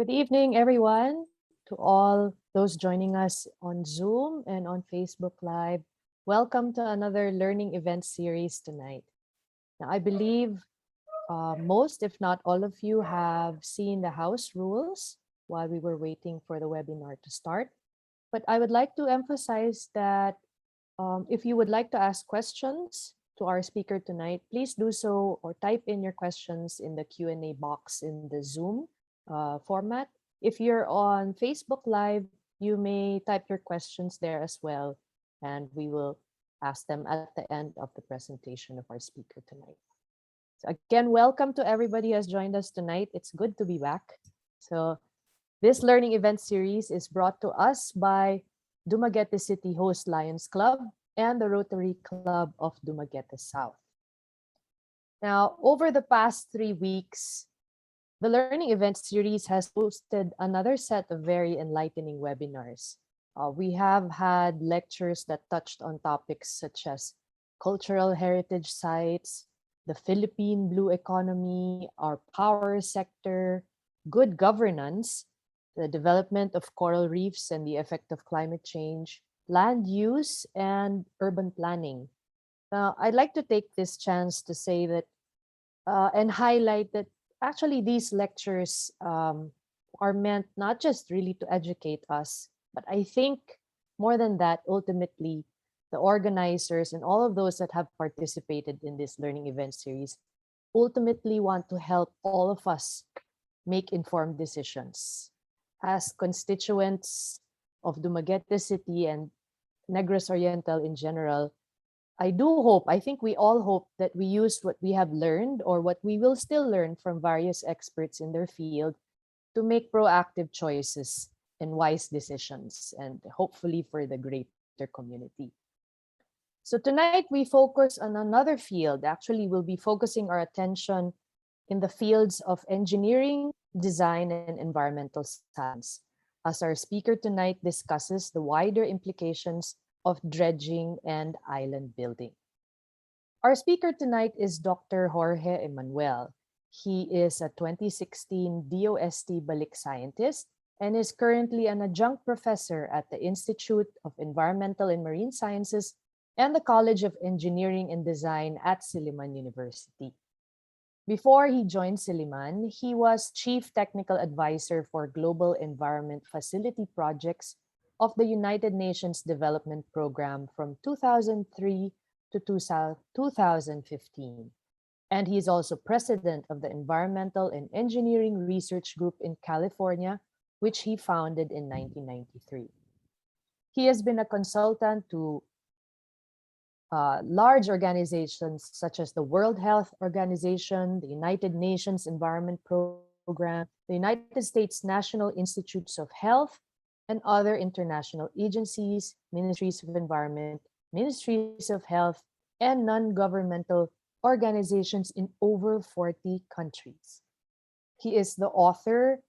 Good evening, everyone, to all those joining us on Zoom and on Facebook Live. Welcome to another learning event series tonight. Now, I believe most, if not all of you, have seen the house rules while we were waiting for the webinar to start. But I would like to emphasize that if you would like to ask questions to our speaker tonight, please do so or type in your questions in the Q&A box in the Zoom format. If you're on Facebook Live, you may type your questions there as well, and we will ask them at the end of the presentation of our speaker tonight. So again, welcome to everybody who has joined us tonight. It's good to be back. So this learning event series is brought to us by Dumaguete City Host Lions Club and the Rotary Club of Dumaguete South. Now, over the past 3 weeks, the Learning Event Series has hosted another set of very enlightening webinars. We have had lectures that touched on topics such as cultural heritage sites, the Philippine blue economy, our power sector, good governance, the development of coral reefs and the effect of climate change, land use, and urban planning. Now, I'd like to take this chance to say that and highlight that actually these lectures are meant not just really to educate us, but I think more than that, ultimately, the organizers and all of those that have participated in this learning event series ultimately want to help all of us make informed decisions. As constituents of Dumaguete City and Negros Oriental in general, I think we all hope that we use what we have learned or what we will still learn from various experts in their field to make proactive choices and wise decisions, and hopefully for the greater community. So tonight we focus on another field. Actually, we'll be focusing our attention in the fields of engineering, design, and environmental science, as our speaker tonight discusses the wider implications of dredging and island building. Our speaker tonight is Dr. Jorge Emmanuel. He is a 2016 DOST Balik scientist and is currently an adjunct professor at the Institute of Environmental and Marine Sciences and the College of Engineering and Design at Silliman University. Before he joined Silliman, he was Chief Technical Advisor for Global Environment Facility Projects of the United Nations Development Program from 2003 to 2015. And he is also president of the Environmental and Engineering Research Group in California, which he founded in 1993. He has been a consultant to large organizations such as the World Health Organization, the United Nations Environment Program, the United States National Institutes of Health, and other international agencies, ministries of environment, ministries of health, and non-governmental organizations in over 40 countries. He is the author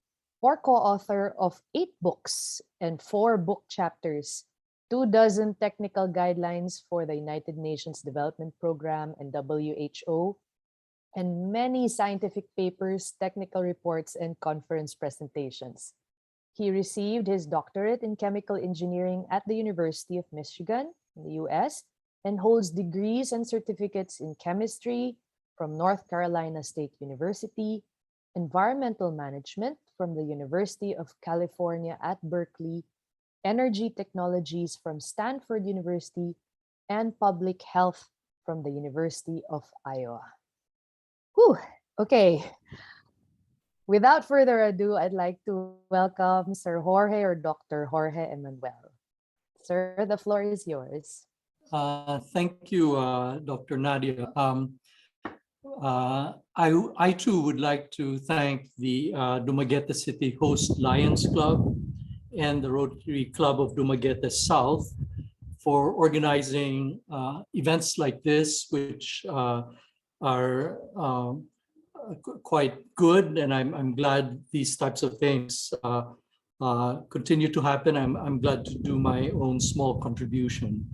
or co-author of 8 books and 4 book chapters, 24 technical guidelines for the United Nations Development Program and WHO, and many scientific papers, technical reports, and conference presentations. He received his doctorate in chemical engineering at the University of Michigan in the US and holds degrees and certificates in chemistry from North Carolina State University, environmental management from the University of California at Berkeley, energy technologies from Stanford University, and public health from the University of Iowa. Whew, okay. Without further ado, I'd like to welcome Sir Jorge or Dr. Jorge Emmanuel. Sir, the floor is yours. Thank you, Dr. Nadia. I too would like to thank the Dumaguete City Host Lions Club and the Rotary Club of Dumaguete South for organizing events like this, which are quite good, and I'm glad these types of things continue to happen. I'm glad to do my own small contribution.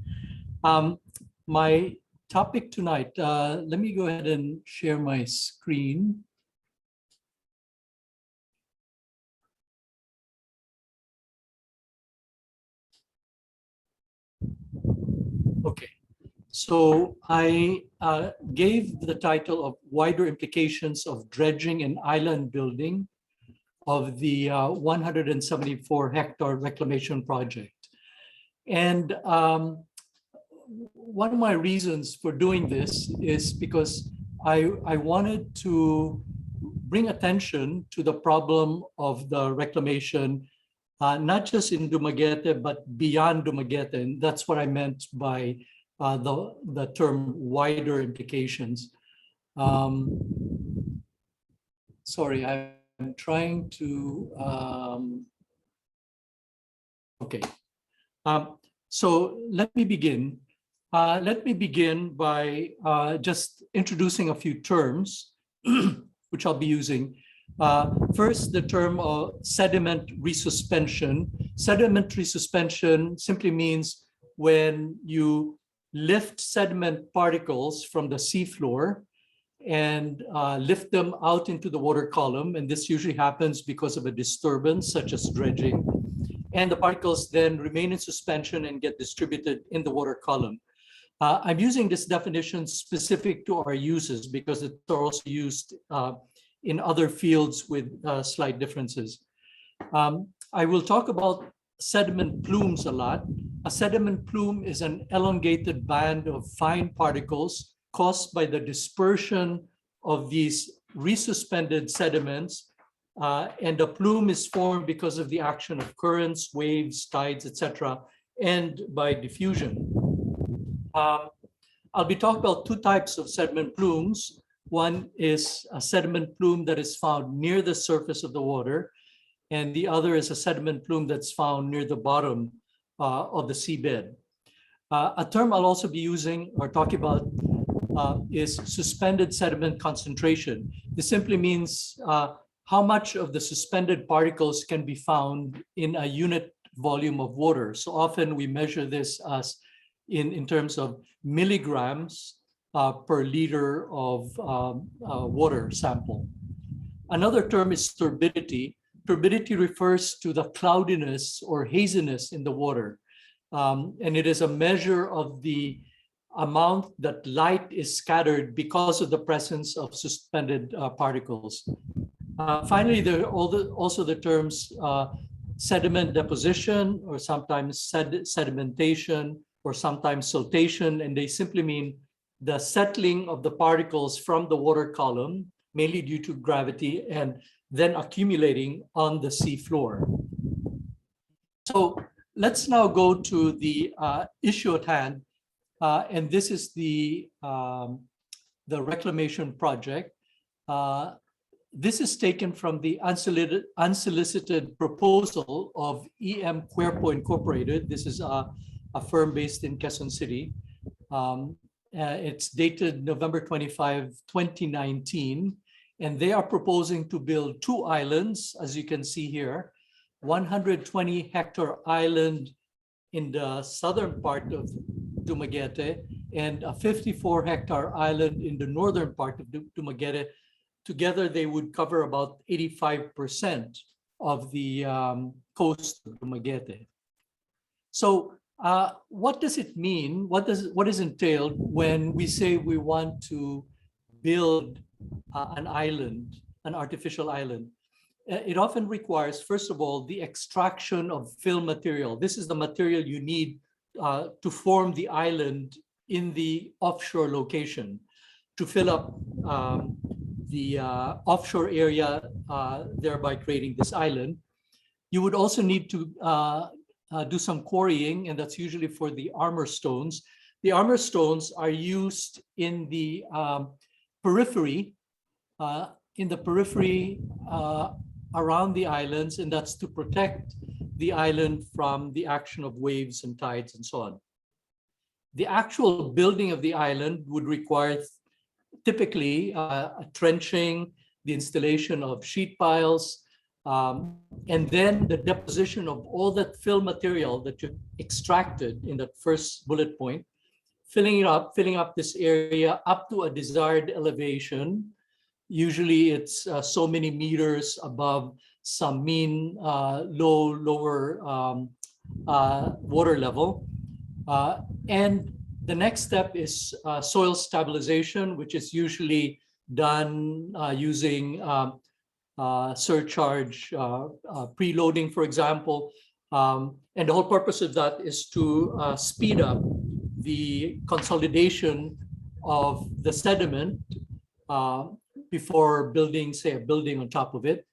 My topic tonight, let me go ahead and share my screen. Okay, so I gave the title of Wider Implications of Dredging and Island Building of the 174 hectare reclamation project. And one of my reasons for doing this is because I wanted to bring attention to the problem of the reclamation, not just in Dumaguete, but beyond Dumaguete. And that's what I meant by the term wider implications. Sorry, I'm trying to, okay. So let me begin. Let me begin by just introducing a few terms, which I'll be using. First, the term sediment resuspension. Sediment resuspension simply means when you lift sediment particles from the seafloor and lift them out into the water column. And this usually happens because of a disturbance such as dredging. And the particles then remain in suspension and get distributed in the water column. I'm using this definition specific to our uses because it's also used in other fields with slight differences. I will talk about sediment plumes a lot. A sediment plume is an elongated band of fine particles caused by the dispersion of these resuspended sediments. And the plume is formed because of the action of currents, waves, tides, etc., and by diffusion. I'll be talking about two types of sediment plumes. One is a sediment plume that is found near the surface of the water, and the other is a sediment plume that's found near the bottom of the seabed. A term I'll also be using or talking about is suspended sediment concentration. This simply means how much of the suspended particles can be found in a unit volume of water. So often we measure this as in terms of milligrams per liter of water sample. Another term is turbidity. Turbidity refers to the cloudiness or haziness in the water. And it is a measure of the amount that light is scattered because of the presence of suspended particles. Finally, there are also the terms sediment deposition, or sometimes sedimentation, or sometimes siltation, and they simply mean the settling of the particles from the water column, mainly due to gravity, and then accumulating on the seafloor. So let's now go to the issue at hand, and this is the reclamation project. This is taken from the unsolicited proposal of EM Cuerpo Incorporated. This is a firm based in Quezon City. It's dated November 25, 2019, and they are proposing to build two islands, as you can see here, 120 hectare island in the southern part of Dumaguete and a 54 hectare island in the northern part of Dumaguete. Together, they would cover about 85% of the coast of Dumaguete. So what does it mean? What is entailed when we say we want to build an island, an artificial island? It often requires, first of all, the extraction of fill material. This is the material you need to form the island in the offshore location to fill up the offshore area, thereby creating this island. You would also need to do some quarrying, and that's usually for the armor stones. The armor stones are used in the periphery, around the islands, and that's to protect the island from the action of waves and tides and so on. The actual building of the island would require typically a trenching, the installation of sheet piles, and then the deposition of all that fill material that you extracted in that first bullet point, filling up this area up to a desired elevation. Usually it's so many meters above some mean lower water level. And The next step is soil stabilization, which is usually done using surcharge preloading, for example. And the whole purpose of that is to speed up the consolidation of the sediment before building, say, a building on top of it.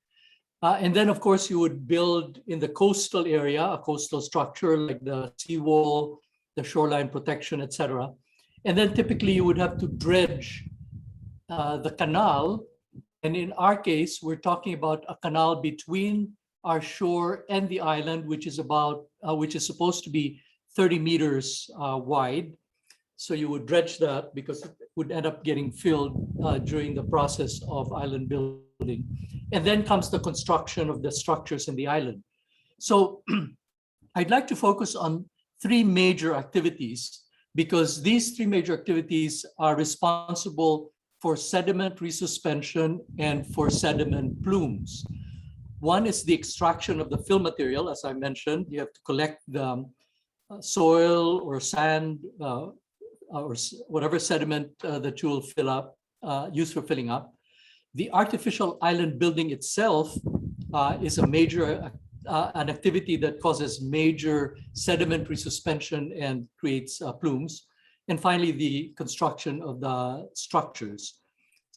And then, of course, you would build in the coastal area, a coastal structure like the seawall, the shoreline protection, etc. And then typically you would have to dredge the canal. And in our case, we're talking about a canal between our shore and the island, which is supposed to be 30 meters wide. So you would dredge that because it would end up getting filled during the process of island building. And then comes the construction of the structures in the island. So I'd like to focus on three major activities, because these three major activities are responsible for sediment resuspension and for sediment plumes. One is the extraction of the fill material. As I mentioned, you have to collect the soil or sand or whatever sediment that you will fill up, use for filling up. The artificial island building itself is a major an activity that causes major sediment resuspension and creates plumes. And finally, the construction of the structures.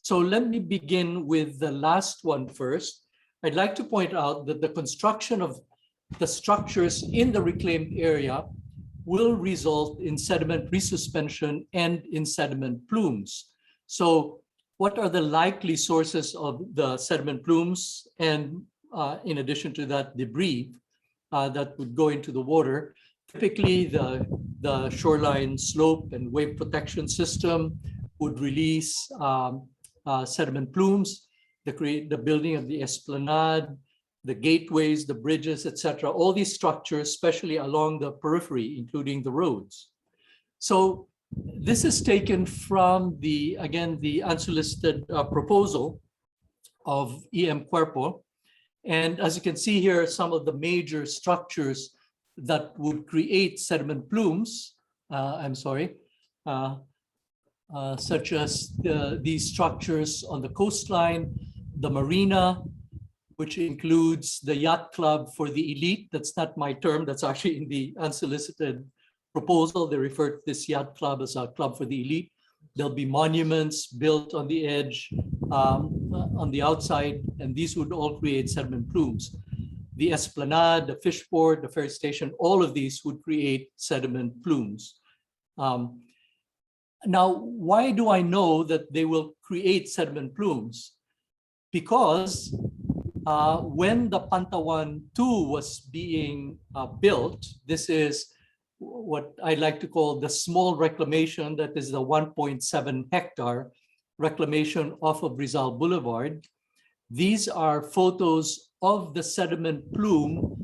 So let me begin with the last one first. I'd like to point out that the construction of the structures in the reclaimed area will result in sediment resuspension and in sediment plumes. So what are the likely sources of the sediment plumes? And in addition to that, debris that would go into the water. Typically, the shoreline slope and wave protection system would release sediment plumes, the building of the esplanade, the gateways, the bridges, etc. All these structures, especially along the periphery, including the roads. So this is taken from the unsolicited proposal of EM Cuerpo. And as you can see here, some of the major structures that would create sediment plumes, such as these structures on the coastline, the marina, which includes the yacht club for the elite. That's not my term, that's actually in the unsolicited proposal. They refer to this yacht club as a club for the elite. There'll be monuments built on the edge, on the outside, and these would all create sediment plumes. The esplanade, the fish port, the ferry station, all of these would create sediment plumes. Now, why do I know that they will create sediment plumes? Because when the Pantawan 2 was being built, this is what I like to call the small reclamation, that is the 1.7 hectare reclamation off of Rizal Boulevard. These are photos of the sediment plume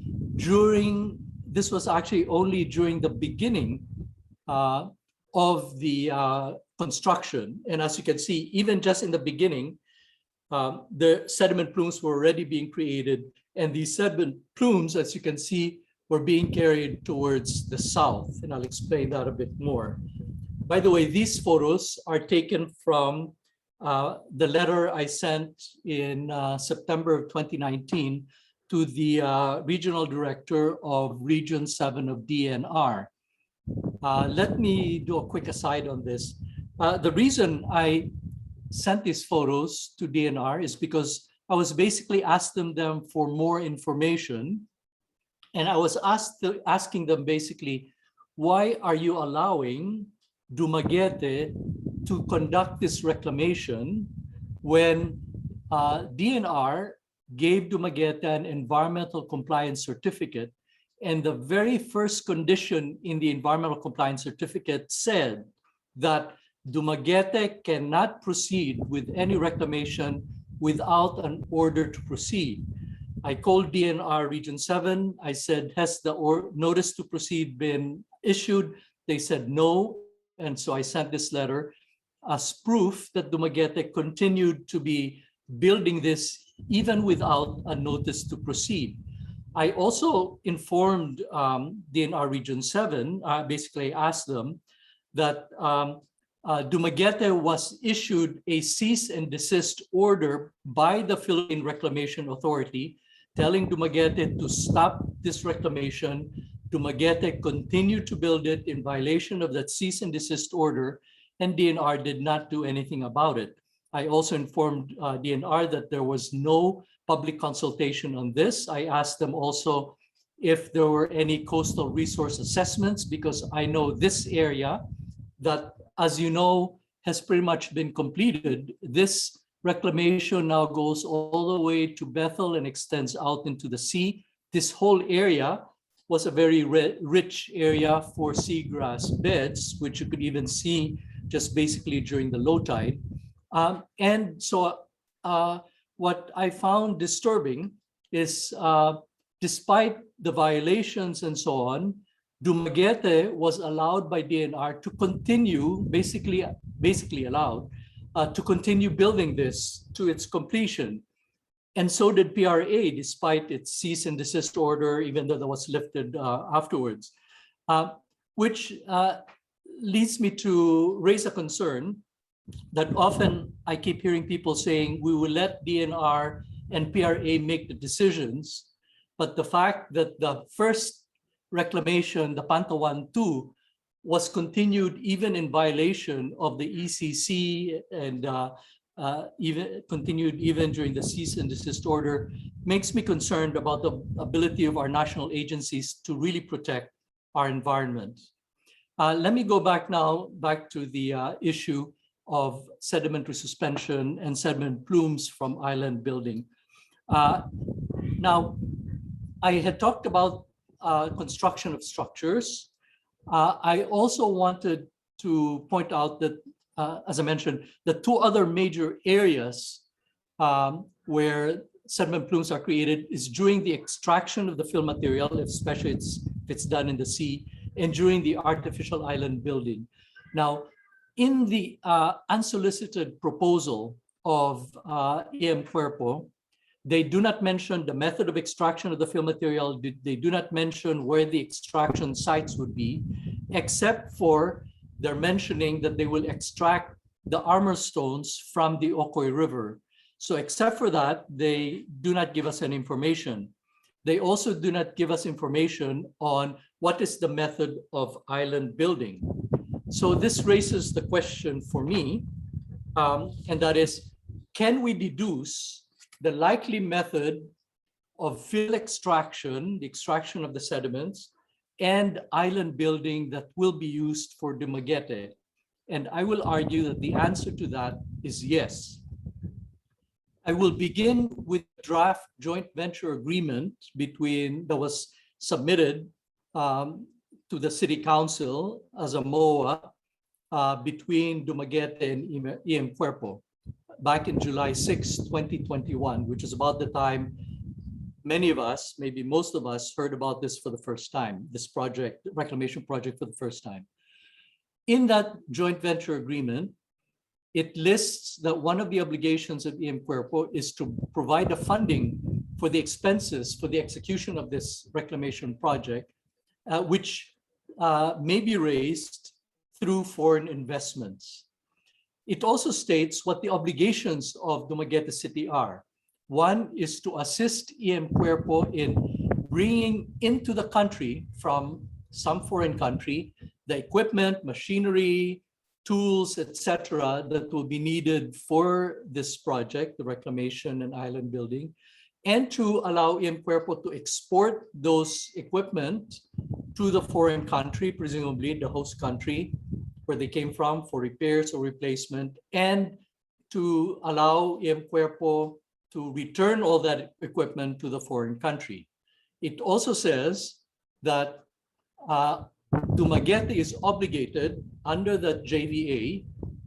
this was actually only during the beginning of the construction. And as you can see, even just in the beginning, the sediment plumes were already being created. And these sediment plumes, as you can see, were being carried towards the south. And I'll explain that a bit more. By the way, these photos are taken from the letter I sent in September of 2019 to the regional director of Region 7 of DNR. Let me do a quick aside on this. The reason I sent these photos to DNR is because I was basically asking them for more information. And I was asking them basically, why are you allowing Dumaguete to conduct this reclamation when DNR gave Dumaguete an environmental compliance certificate? And the very first condition in the environmental compliance certificate said that Dumaguete cannot proceed with any reclamation without an order to proceed. I called DNR Region 7. I said, has the notice to proceed been issued? They said no. And so I sent this letter as proof that Dumaguete continued to be building this even without a notice to proceed. I also informed DNR Region 7, basically asked them that Dumaguete was issued a cease and desist order by the Philippine Reclamation Authority, telling Dumaguete to stop this reclamation. Dumaguete continued to build it in violation of that cease and desist order, and DNR did not do anything about it. I also informed DNR that there was no public consultation on this. I asked them also if there were any coastal resource assessments, because I know this area that, as you know, has pretty much been completed. This reclamation now goes all the way to Bethel and extends out into the sea. This whole area was a very rich area for seagrass beds, which you could even see just basically during the low tide. And so what I found disturbing is despite the violations and so on, Dumaguete was allowed by DNR to continue, basically allowed, to continue building this to its completion. And so did PRA, despite its cease and desist order, even though that was lifted afterwards, which leads me to raise a concern that often I keep hearing people saying, we will let DNR and PRA make the decisions, but the fact that the first reclamation, the Pantawan 2, was continued even in violation of the ECC and even continued even during the cease and desist order, makes me concerned about the ability of our national agencies to really protect our environment. Let me go back to the issue of sedimentary suspension and sediment plumes from island building. Now, I had talked about construction of structures. I also wanted to point out that, as I mentioned, the two other major areas where sediment plumes are created is during the extraction of the fill material, especially if it's done in the sea, and during the artificial island building. Now, in the unsolicited proposal of EM Cuerpo, they do not mention the method of extraction of the fill material. They do not mention where the extraction sites would be, except for they're mentioning that they will extract the armor stones from the Ocoy River. So except for that, they do not give us any information. They also do not give us information on what is the method of island building. So this raises the question for me, and that is, can we deduce the likely method of fill extraction, the extraction of the sediments, and island building that will be used for Dumaguete? And I will argue that the answer to that is yes. I will begin with draft joint venture agreement that was submitted to the City Council as a MOA between Dumaguete and EM Cuerpo back in July 6, 2021, which is about the time many of us, maybe most of us, heard about this for the first time, this project, reclamation project for the first time. In that joint venture agreement, it lists that one of the obligations of EM Cuerpo is to provide the funding for the expenses for the execution of this reclamation project, which may be raised through foreign investments. It also states what the obligations of Dumaguete City are. One is to assist EM Cuerpo in bringing into the country from some foreign country the equipment, machinery, tools, etc., that will be needed for this project, the reclamation and island building, and to allow EM Cuerpo to export those equipment to the foreign country, presumably the host country where they came from, for repairs or replacement, and to allow EM Cuerpo to return all that equipment to the foreign country. It also says that Dumaguete is obligated under the JVA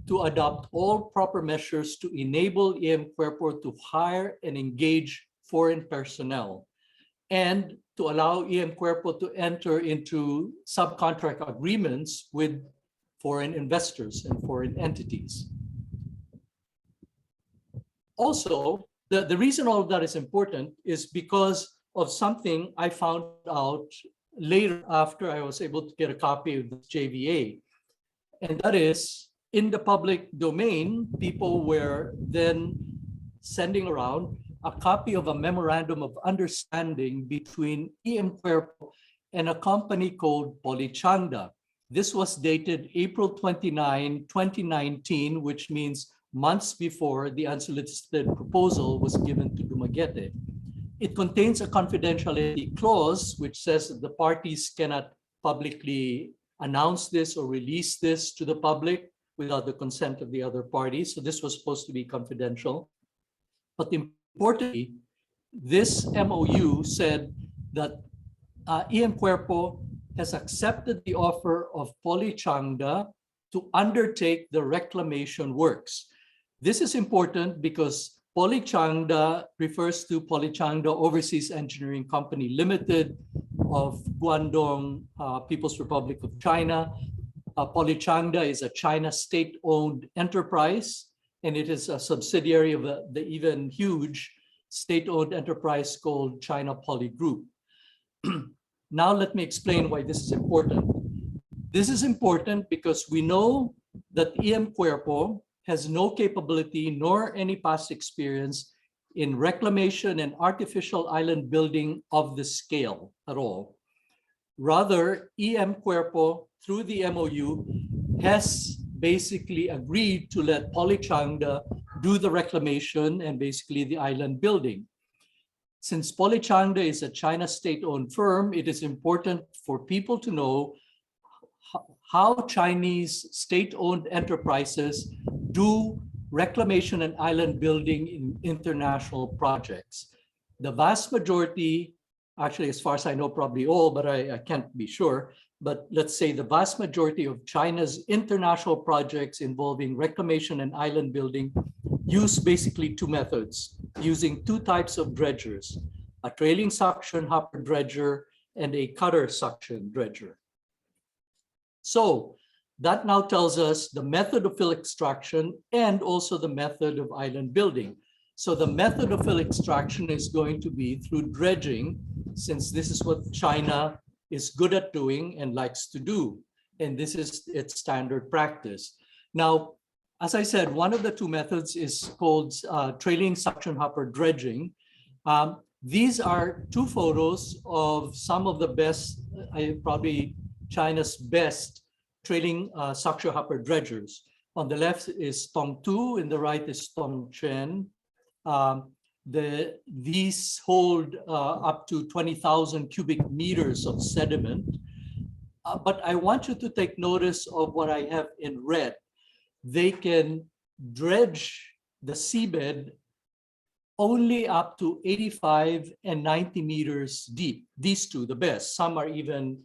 to adopt all proper measures to enable EM Cuerpo to hire and engage foreign personnel, and to allow EM Cuerpo to enter into subcontract agreements with foreign investors and foreign entities. Also, the reason all of that is important is because of something I found out later after I was able to get a copy of the JVA. And that is, in the public domain, people were then sending around a copy of a memorandum of understanding between E.M. Cuerpo and a company called Polichanda. This was dated April 29, 2019, which means months before the unsolicited proposal was given to Dumaguete. It contains a confidentiality clause which says that the parties cannot publicly announce this or release this to the public without the consent of the other parties. So this was supposed to be confidential. But importantly, this MOU said that E.M. Cuerpo has accepted the offer of Polichanda to undertake the reclamation works. This is important because Polichanda refers to Polichanda Overseas Engineering Company Limited of Guangdong, People's Republic of China. Polichanda is a China state-owned enterprise, and it is a subsidiary of the even huge state-owned enterprise called China Poly Group. Now let me explain why this is important. This is important because we know that E.M. Cuerpo has no capability nor any past experience in reclamation and artificial island building of the scale at all. Rather, E.M. Cuerpo, through the MOU, has basically agreed to let Polichanda do the reclamation and basically the island building. Since Polichanda is a China state-owned firm, it is important for people to know how Chinese state-owned enterprises do reclamation and island building in international projects. The vast majority, actually, as far as I know, probably all, but I can't be sure, but let's say the vast majority of China's international projects involving reclamation and island building use basically two methods, using two types of dredgers, a trailing suction hopper dredger and a cutter suction dredger. So that now tells us the method of fill extraction and also the method of island building. So the method of fill extraction is going to be through dredging, since this is what China is good at doing and likes to do. And this is its standard practice. Now, as I said, one of the two methods is called trailing suction hopper dredging. These are two photos of some of the best, probably China's best trailing suction hopper dredgers. On the left is Tong Tu, and the right is Tong Chen. These hold up to 20,000 cubic meters of sediment. But I want you to take notice of what I have in red. They can dredge the seabed only up to 85 and 90 meters deep. These two, the best. Some are even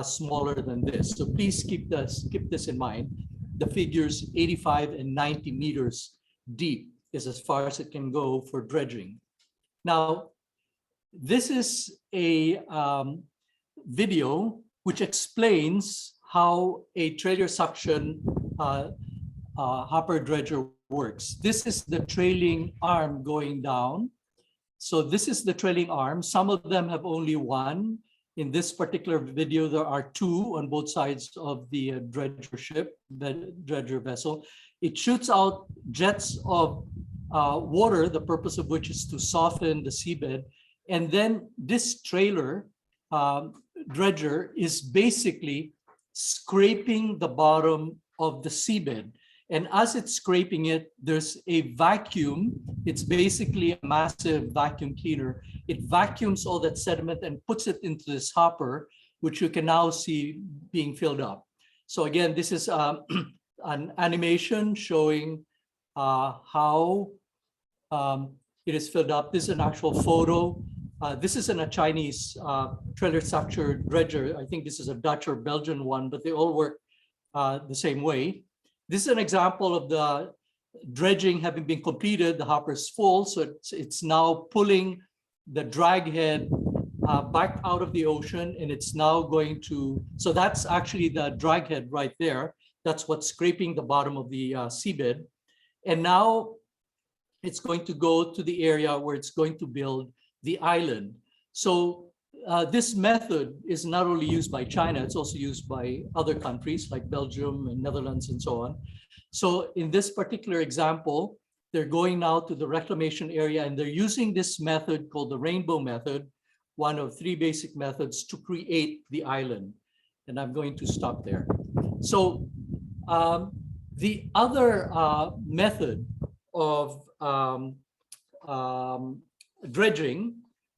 smaller than this. So please keep this in mind. The figures 85 and 90 meters deep is as far as it can go for dredging. Now, this is a video which explains how a trailer suction hopper dredger works. This is the trailing arm going down. So this is the trailing arm. Some of them have only one. In this particular video, there are two on both sides of the dredger ship, the dredger vessel. It shoots out jets of water, the purpose of which is to soften the seabed. And then this trailer dredger is basically scraping the bottom of the seabed. And as it's scraping it, there's a vacuum. It's basically a massive vacuum cleaner. It vacuums all that sediment and puts it into this hopper, which you can now see being filled up. So again, this is an animation showing how it is filled up. This is an actual photo. This isn't a Chinese trailer suction dredger. I think this is a Dutch or Belgian one, but they all work the same way. This is an example of the dredging having been completed. The hopper is full, so it's now pulling the drag head back out of the ocean, and it's now going to, so that's actually the drag head right there. That's what's scraping the bottom of the seabed. And now it's going to go to the area where it's going to build the island. So this method is not only used by China, it's also used by other countries like Belgium and Netherlands and so on. So in this particular example, they're going now to the reclamation area and they're using this method called the rainbow method, one of three basic methods to create the island. And I'm going to stop there. So the other method of dredging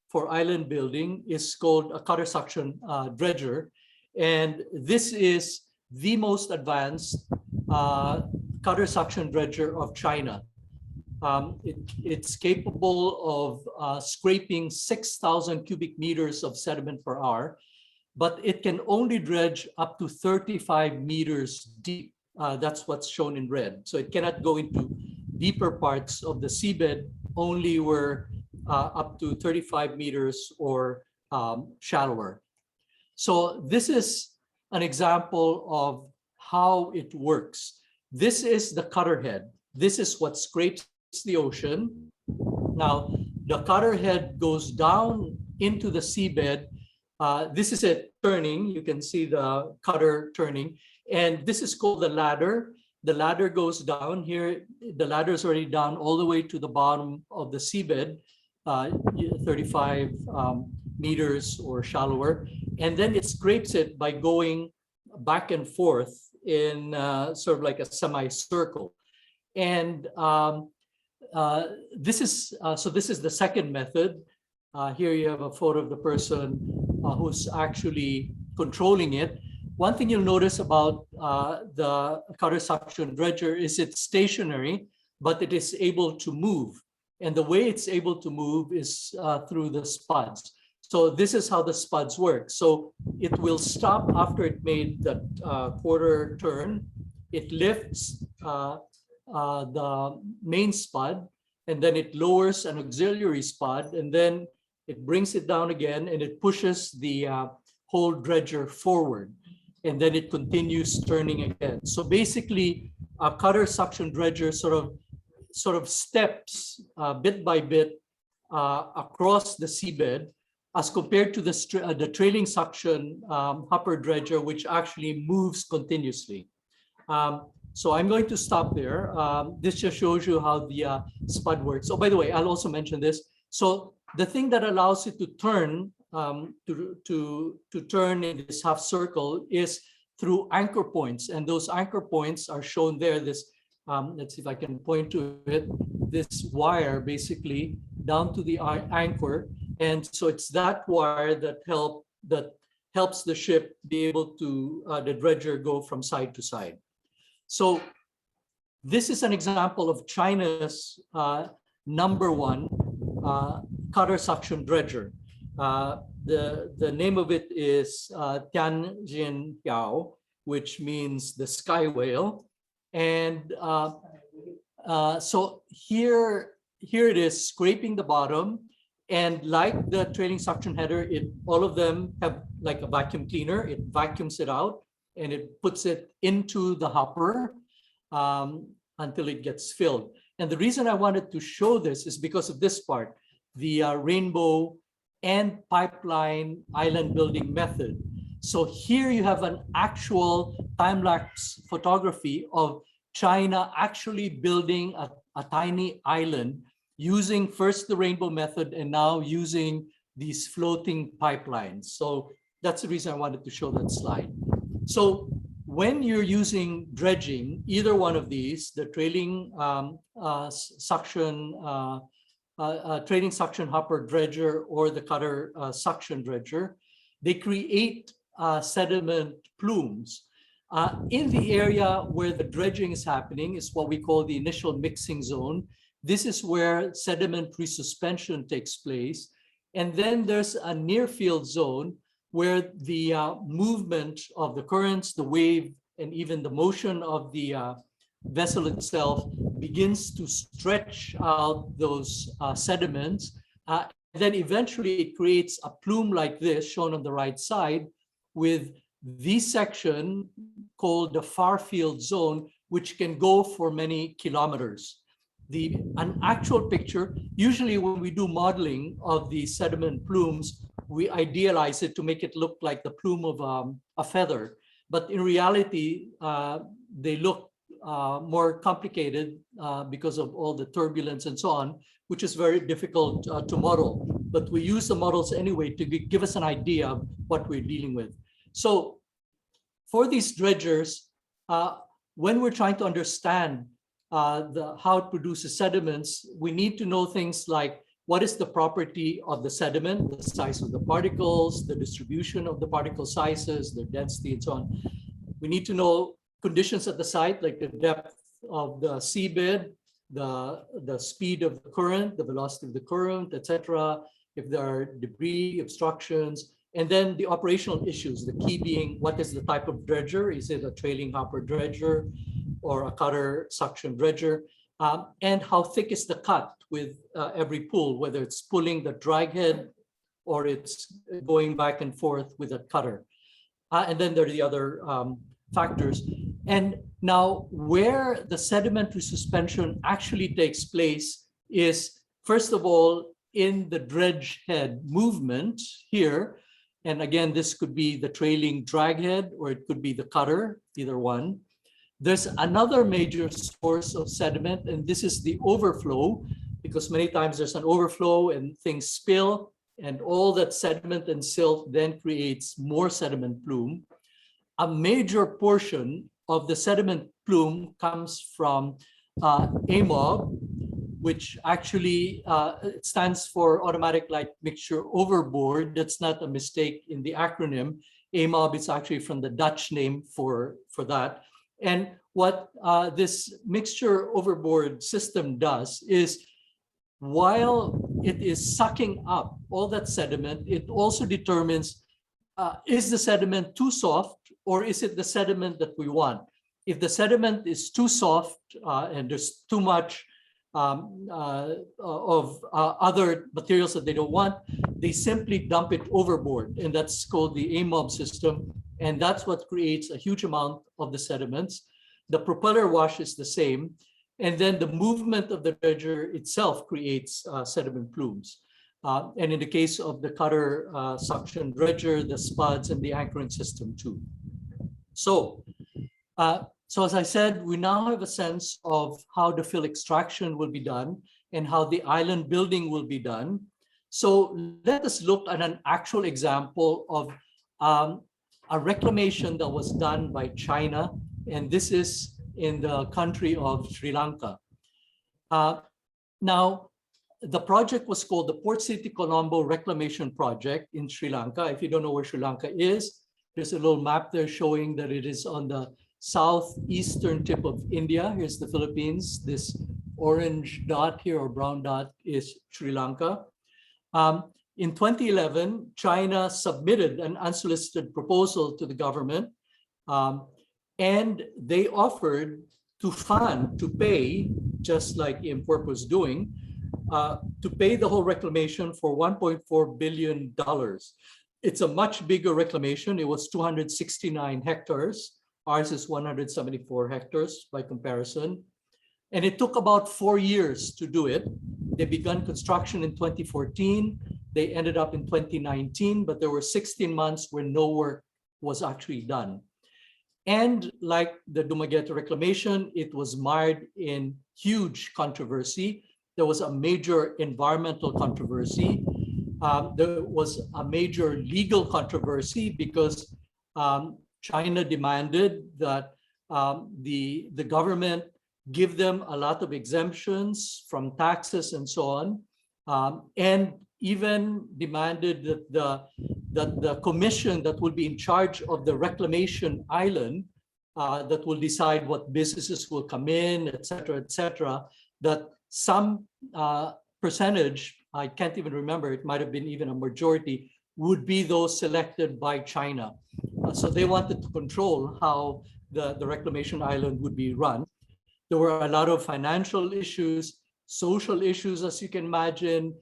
for island building is called a cutter suction dredger. And this is the most advanced cutter suction dredger of China. It's capable of scraping 6,000 cubic meters of sediment per hour, but it can only dredge up to 35 meters deep. That's what's shown in red. So it cannot go into deeper parts of the seabed, only where up to 35 meters or shallower. So this is an example of how it works. This is the cutter head. This is what scrapes the ocean. Now, the cutter head goes down into the seabed. This is it turning. You can see the cutter turning. And this is called the ladder. The ladder goes down here. The ladder is already down all the way to the bottom of the seabed, 35 meters or shallower. And then it scrapes it by going back and forth in sort of like a semicircle. And this is the second method. Here you have a photo of the person who's actually controlling it. One thing you'll notice about the cutter suction dredger is it's stationary, but it is able to move. And the way it's able to move is through the spuds. So this is how the spuds work. So it will stop after it made the quarter turn. It lifts the main spud, and then it lowers an auxiliary spud, and then it brings it down again, and it pushes the whole dredger forward, and then it continues turning again. So basically, a cutter suction dredger sort of steps bit by bit across the seabed, as compared to the trailing suction hopper dredger, which actually moves continuously. So I'm going to stop there. This just shows you how the spud works. Oh, by the way, I'll also mention this. So the thing that allows it to turn to turn in this half circle is through anchor points, and those anchor points are shown there. This let's see if I can point to it. This wire basically down to the anchor, and so it's that wire that helps the ship be able to the dredger go from side to side. So this is an example of China's #1 cutter suction dredger. The name of it is Tianjin Piao, which means the sky whale. And so here it is scraping the bottom. And like the trailing suction header, all of them have like a vacuum cleaner. It vacuums it out and it puts it into the hopper until it gets filled. And the reason I wanted to show this is because of this part, the rainbow and pipeline island building method. So here you have an actual time-lapse photography of China actually building a tiny island using first the rainbow method and now using these floating pipelines. So that's the reason I wanted to show that slide. So when you're using dredging, either one of these, the trailing trailing suction hopper dredger or the cutter suction dredger, they create sediment plumes. In the area where the dredging is happening is what we call the initial mixing zone. This is where sediment resuspension takes place. And then there's a near field zone where the movement of the currents, the wave, and even the motion of the vessel itself begins to stretch out those sediments. Then eventually it creates a plume like this, shown on the right side, with this section called the far field zone, which can go for many kilometers. an actual picture. Usually when we do modeling of the sediment plumes, we idealize it to make it look like the plume of a feather. But in reality, they look more complicated because of all the turbulence and so on, which is very difficult to model. But we use the models anyway to give us an idea of what we're dealing with. So for these dredgers, when we're trying to understand how it produces sediments, we need to know things like what is the property of the sediment, the size of the particles, the distribution of the particle sizes, their density, and so on. We need to know conditions at the site, like the depth of the seabed, the speed of the current, the velocity of the current, etc. If there are debris, obstructions, and then the operational issues, the key being what is the type of dredger? Is it a trailing hopper dredger or a cutter suction dredger? And how thick is the cut with every pull, whether it's pulling the drag head or it's going back and forth with a cutter. And then there are the other factors. And now where the sedimentary suspension actually takes place is, first of all, in the dredge head movement here. And again, this could be the trailing drag head or it could be the cutter, either one. There's another major source of sediment, and this is the overflow, because many times there's an overflow and things spill, and all that sediment and silt then creates more sediment plume. A major portion of the sediment plume comes from AMOB, which actually it stands for automatic light mixture overboard. That's not a mistake in the acronym. AMOB is actually from the Dutch name for that. And what this mixture overboard system does is, while it is sucking up all that sediment, it also determines, is the sediment too soft or is it the sediment that we want? If the sediment is too soft and there's too much of other materials that they don't want, they simply dump it overboard, and that's called the AMOB system, and that's what creates a huge amount of the sediments. The propeller wash is the same, and then the movement of the dredger itself creates sediment plumes. And in the case of the cutter suction dredger, the spuds and the anchoring system too. So as I said, we now have a sense of how the fill extraction will be done and how the island building will be done. So let us look at an actual example of a reclamation that was done by China, and this is in the country of Sri Lanka. Now, the project was called the Port City Colombo Reclamation Project in Sri Lanka. If you don't know where Sri Lanka is, there's a little map there showing that it is on the southeastern tip of India. Here's the Philippines. This orange dot here or brown dot is Sri Lanka. In 2011, China submitted an unsolicited proposal to the government, and they offered to fund, to pay, just like IMPORP was doing, to pay the whole reclamation for $1.4 billion. It's a much bigger reclamation. It was 269 hectares. Ours is 174 hectares by comparison. And it took about 4 years to do it. They began construction in 2014. They ended up in 2019, but there were 16 months where no work was actually done. And like the Dumaguete reclamation, it was mired in huge controversy. There was a major environmental controversy. There was a major legal controversy because China demanded that the government give them a lot of exemptions from taxes and so on, and even demanded that the commission that will be in charge of the reclamation island, that will decide what businesses will come in, et cetera, that some percentage, I can't even remember, it might have been even a majority, would be those selected by China. So they wanted to control how the reclamation island would be run. There were a lot of financial issues, social issues, as you can imagine,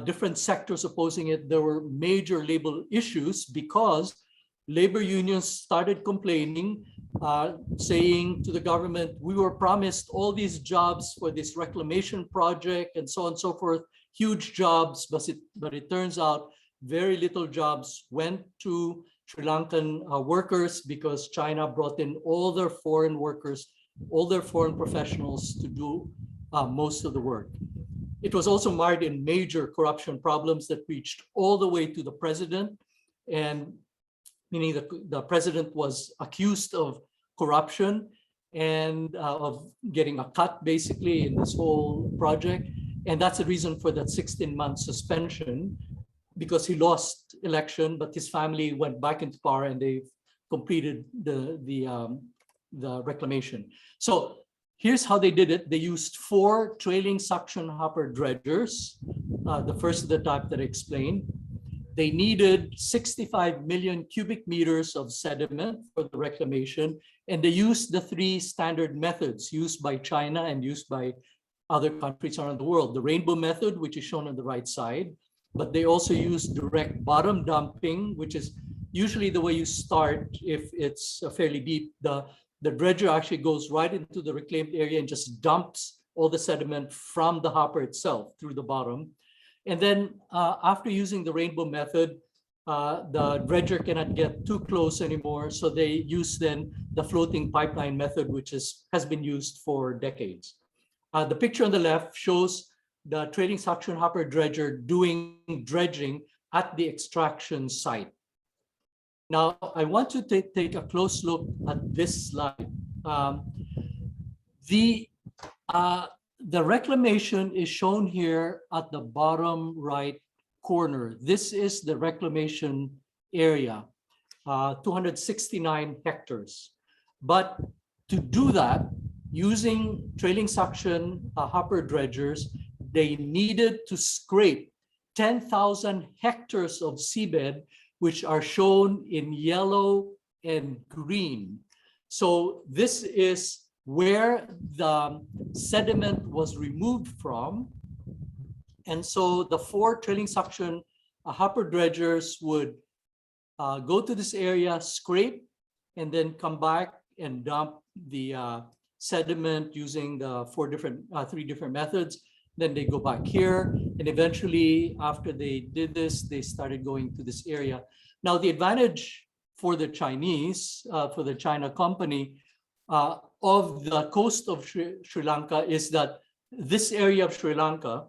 different sectors opposing it. There were major labor issues because labor unions started complaining saying to the government, we were promised all these jobs for this reclamation project and so on and so forth, huge jobs, but it turns out very little jobs went to Sri Lankan workers because China brought in all their foreign workers, all their foreign professionals to do most of the work. It was also marred in major corruption problems that reached all the way to the president, and meaning the president was accused of corruption and of getting a cut basically in this whole project. And that's the reason for that 16-month suspension, because he lost election, but his family went back into power and they completed the reclamation. So here's how they did it. They used 4 trailing suction hopper dredgers, the first of the type that I explained. They needed 65 million cubic meters of sediment for the reclamation, and they used the 3 standard methods used by China and used by other countries around the world. The rainbow method, which is shown on the right side, but they also use direct bottom dumping, which is usually the way you start if it's fairly deep. The dredger actually goes right into the reclaimed area and just dumps all the sediment from the hopper itself through the bottom. And then after using the rainbow method, the dredger cannot get too close anymore. So they use then the floating pipeline method, which has been used for decades. The picture on the left shows the trailing suction hopper dredger doing dredging at the extraction site. Now, I want to take a close look at this slide. The reclamation is shown here at the bottom right corner. This is the reclamation area, 269 hectares. But to do that, using trailing suction hopper dredgers, they needed to scrape 10,000 hectares of seabed, which are shown in yellow and green. So this is where the sediment was removed from. And so the 4 trailing suction hopper dredgers would go to this area, scrape, and then come back and dump the sediment using the 3 different methods. Then they go back here, and eventually after they did this, they started going to this area. Now the advantage for the Chinese, for the China company, of the coast of Sri Lanka is that this area of Sri Lanka,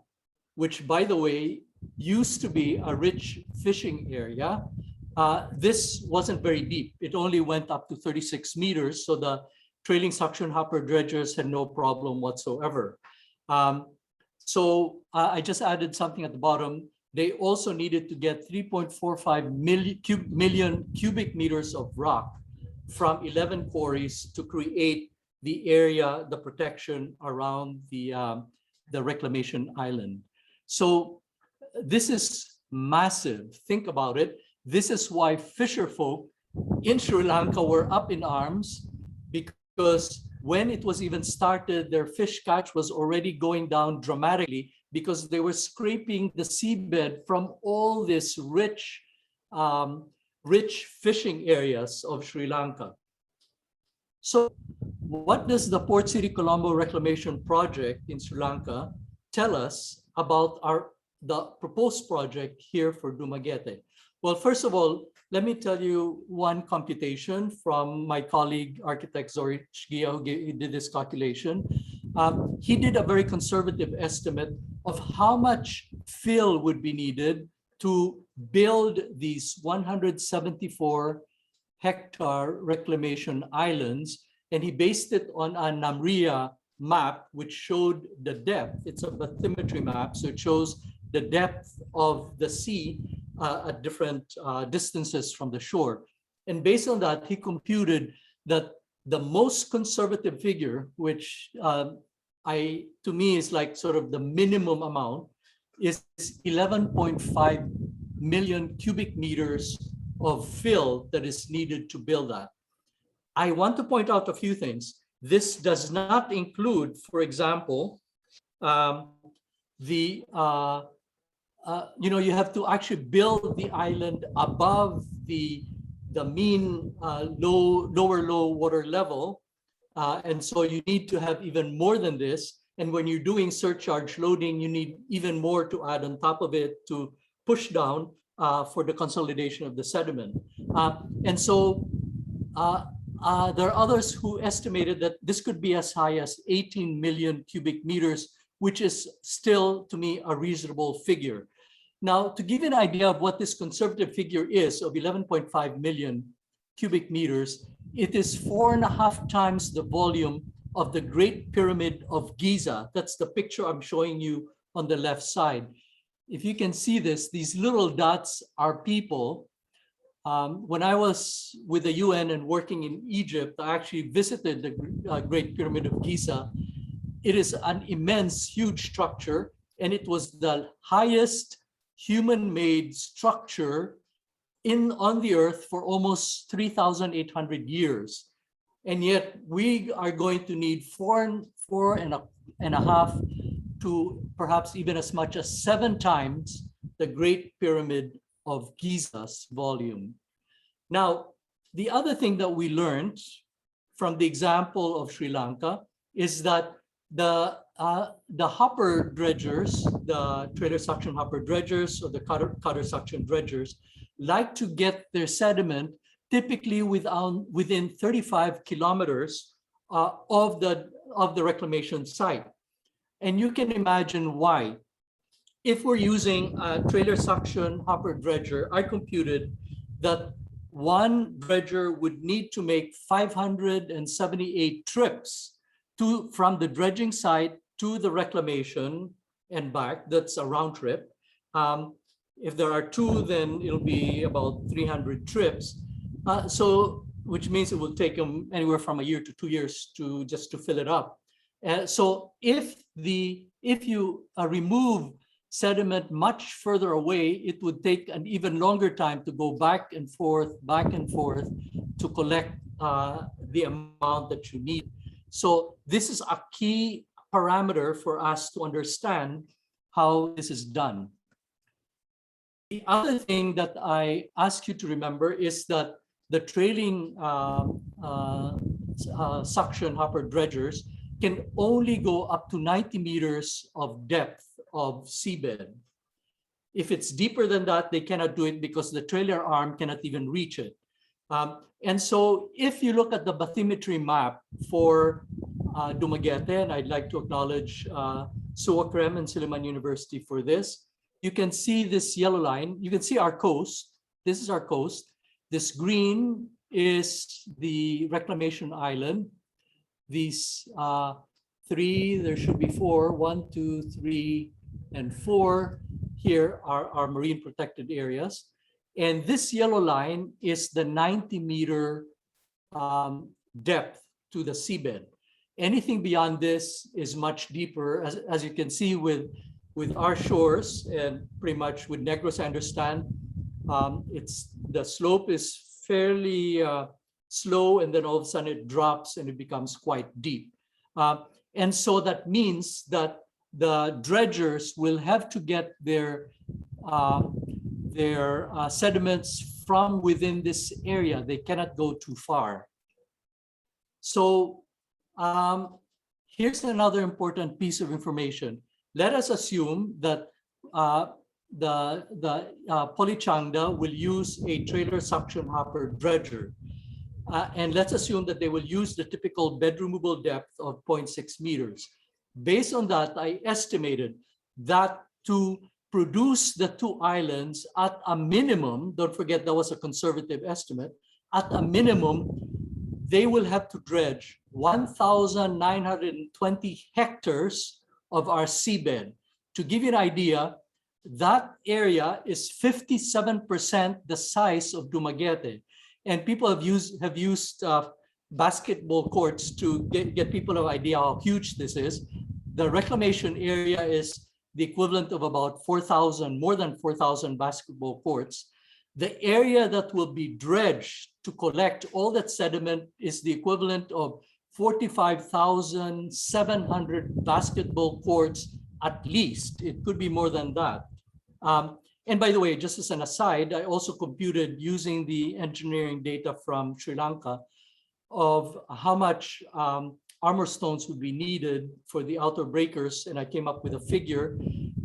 which by the way, used to be a rich fishing area, this wasn't very deep. It only went up to 36 meters. So the trailing suction hopper dredgers had no problem whatsoever. So I just added something at the bottom. They also needed to get 3.45 million cubic meters of rock from 11 quarries to create the area, the protection around the reclamation island. So this is massive. Think about it. This is why fisher folk in Sri Lanka were up in arms, because when it was even started, their fish catch was already going down dramatically because they were scraping the seabed from all this rich fishing areas of Sri Lanka. So what does the Port City Colombo Reclamation Project in Sri Lanka tell us about the proposed project here for Dumaguete? Well, first of all, let me tell you one computation from my colleague, architect Jorge Emmanuel, who did this calculation. He did a very conservative estimate of how much fill would be needed to build these 174 hectare reclamation islands. And he based it on a NAMRIA map, which showed the depth. It's a bathymetry map, so it shows the depth of the sea at different distances from the shore. And based on that, he computed that the most conservative figure, which to me is like sort of the minimum amount, is 11.5 million cubic meters of fill that is needed to build that. I want to point out a few things. This does not include, for example, you have to actually build the island above the the mean lower low water level. And so you need to have even more than this. And when you're doing surcharge loading, you need even more to add on top of it to push down for the consolidation of the sediment. And so there are others who estimated that this could be as high as 18 million cubic meters, which is still, to me, a reasonable figure. Now, to give you an idea of what this conservative figure is of 11.5 million cubic meters, it is 4.5 times the volume of the Great Pyramid of Giza. That's the picture I'm showing you on the left side. If you can see this, these little dots are people. When I was with the UN and working in Egypt, I actually visited the Great Pyramid of Giza. It is an immense, huge structure, and it was the highest human-made structure on the earth for almost 3,800 years. And yet we are going to need four and a half to perhaps even as much as 7 times the Great Pyramid of Giza's volume. Now, the other thing that we learned from the example of Sri Lanka is that the hopper dredgers, the trailer suction hopper dredgers or the cutter suction dredgers, like to get their sediment typically within 35 kilometers of the reclamation site. And you can imagine why. If we're using a trailer suction hopper dredger, I computed that one dredger would need to make 578 trips from the dredging site to the reclamation and back. That's a round trip. If there are 2, then it'll be about 300 trips. Which means it will take them anywhere from a year to 2 years just to fill it up. So if you remove sediment much further away, it would take an even longer time to go back and forth to collect the amount that you need. So this is a key parameter for us to understand how this is done. The other thing that I ask you to remember is that the trailing suction hopper dredgers can only go up to 90 meters of depth of seabed. If it's deeper than that, they cannot do it because the trailer arm cannot even reach it. And so if you look at the bathymetry map for Dumaguete, and I'd like to acknowledge Suakrem and Silliman University for this, you can see this yellow line. You can see our coast. This is our coast. This green is the reclamation island. These 3, there should be 4, 1, 2, 3, and 4 here are our marine protected areas. And this yellow line is the 90-meter depth to the seabed. Anything beyond this is much deeper, as you can see with our shores and pretty much with Negros, I understand. The slope is fairly slow, and then all of a sudden it drops and it becomes quite deep. And so that means that the dredgers will have to get their sediments from within this area. They cannot go too far. So here's another important piece of information. Let us assume that the Polychangda will use a trailer suction hopper dredger. And let's assume that they will use the typical bed removable depth of 0.6 meters. Based on that, I estimated that to produce the 2 islands at a minimum, don't forget that was a conservative estimate, at a minimum, they will have to dredge 1,920 hectares of our seabed. To give you an idea, that area is 57% the size of Dumaguete. And people have used basketball courts to get people an idea how huge this is. The reclamation area is the equivalent of about more than 4,000 basketball courts. The area that will be dredged to collect all that sediment is the equivalent of 45,700 basketball courts at least. It could be more than that. And by the way, just as an aside, I also computed using the engineering data from Sri Lanka of how much armor stones would be needed for the outer breakers, and I came up with a figure.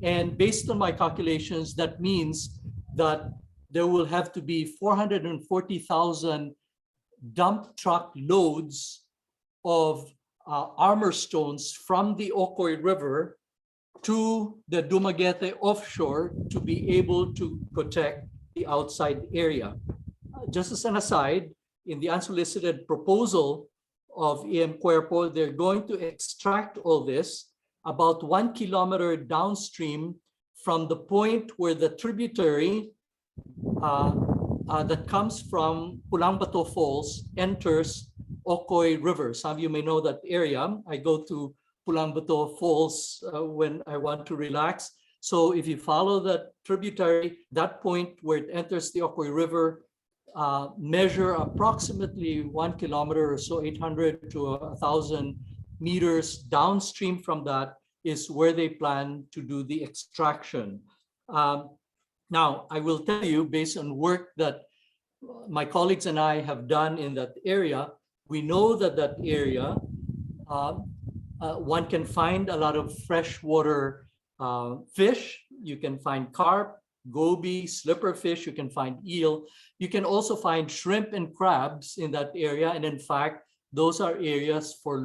And based on my calculations, that means that there will have to be 440,000 dump truck loads of armor stones from the Ocoy River to the Dumaguete offshore to be able to protect the outside area. Just as an aside, in the unsolicited proposal of EM Cuerpo, they're going to extract all this about 1 kilometer downstream from the point where the tributary that comes from Pulang Bato Falls enters Ocoy River. Some of you may know that area. I go to Pulang Bato Falls when I want to relax. So if you follow the tributary, that point where it enters the Ocoy River, measure approximately 1 kilometer or so, 800 to 1,000 meters downstream from that is where they plan to do the extraction. Now, I will tell you, based on work that my colleagues and I have done in that area, we know that that area, one can find a lot of freshwater fish. You can find carp, goby, slipper fish, you can find eel. You can also find shrimp and crabs in that area. And in fact, those are areas for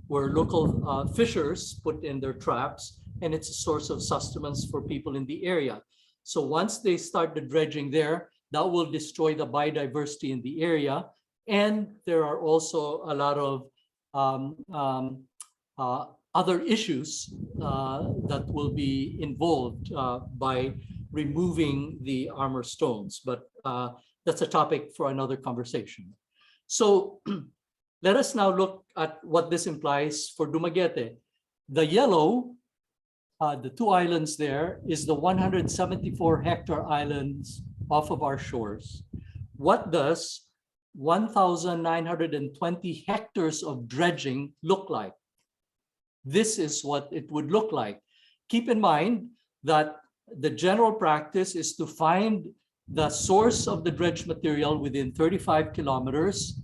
where local fishers put in their traps, and it's a source of sustenance for people in the area. So once they start the dredging there, that will destroy the biodiversity in the area. And there are also a lot of other issues that will be involved by removing the armor stones. But that's a topic for another conversation. So let us now look at what this implies for Dumaguete. The yellow, the two islands there, is the 174 hectare islands off of our shores. What does 1,920 hectares of dredging look like? This is what it would look like. Keep in mind that the general practice is to find the source of the dredge material within 35 kilometers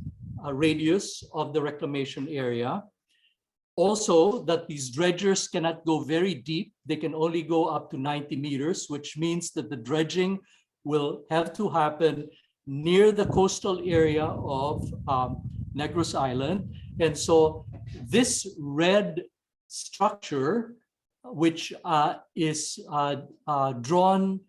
radius of the reclamation area. Also, that these dredgers cannot go very deep. They can only go up to 90 meters, which means that the dredging will have to happen near the coastal area of Negros Island. And so this red structure, which is drawn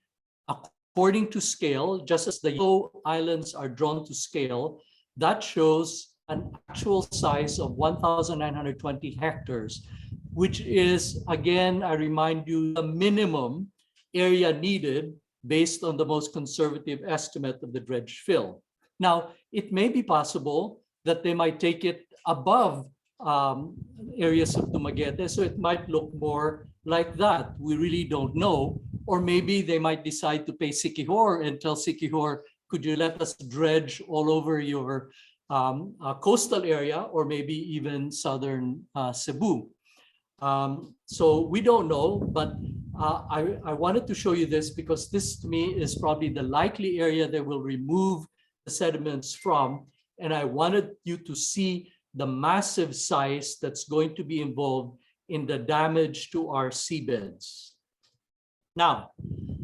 according to scale, just as the yellow islands are drawn to scale, that shows an actual size of 1,920 hectares, which is, again, I remind you, the minimum area needed based on the most conservative estimate of the dredge fill. Now, it may be possible that they might take it above areas of Dumaguete, so it might look more like that. We really don't know. Or maybe they might decide to pay Siquijor and tell Siquijor, could you let us dredge all over your coastal area, or maybe even southern Cebu. So we don't know, but I wanted to show you this because this to me is probably the likely area they will remove the sediments from. And I wanted you to see the massive size that's going to be involved in the damage to our seabeds. Now,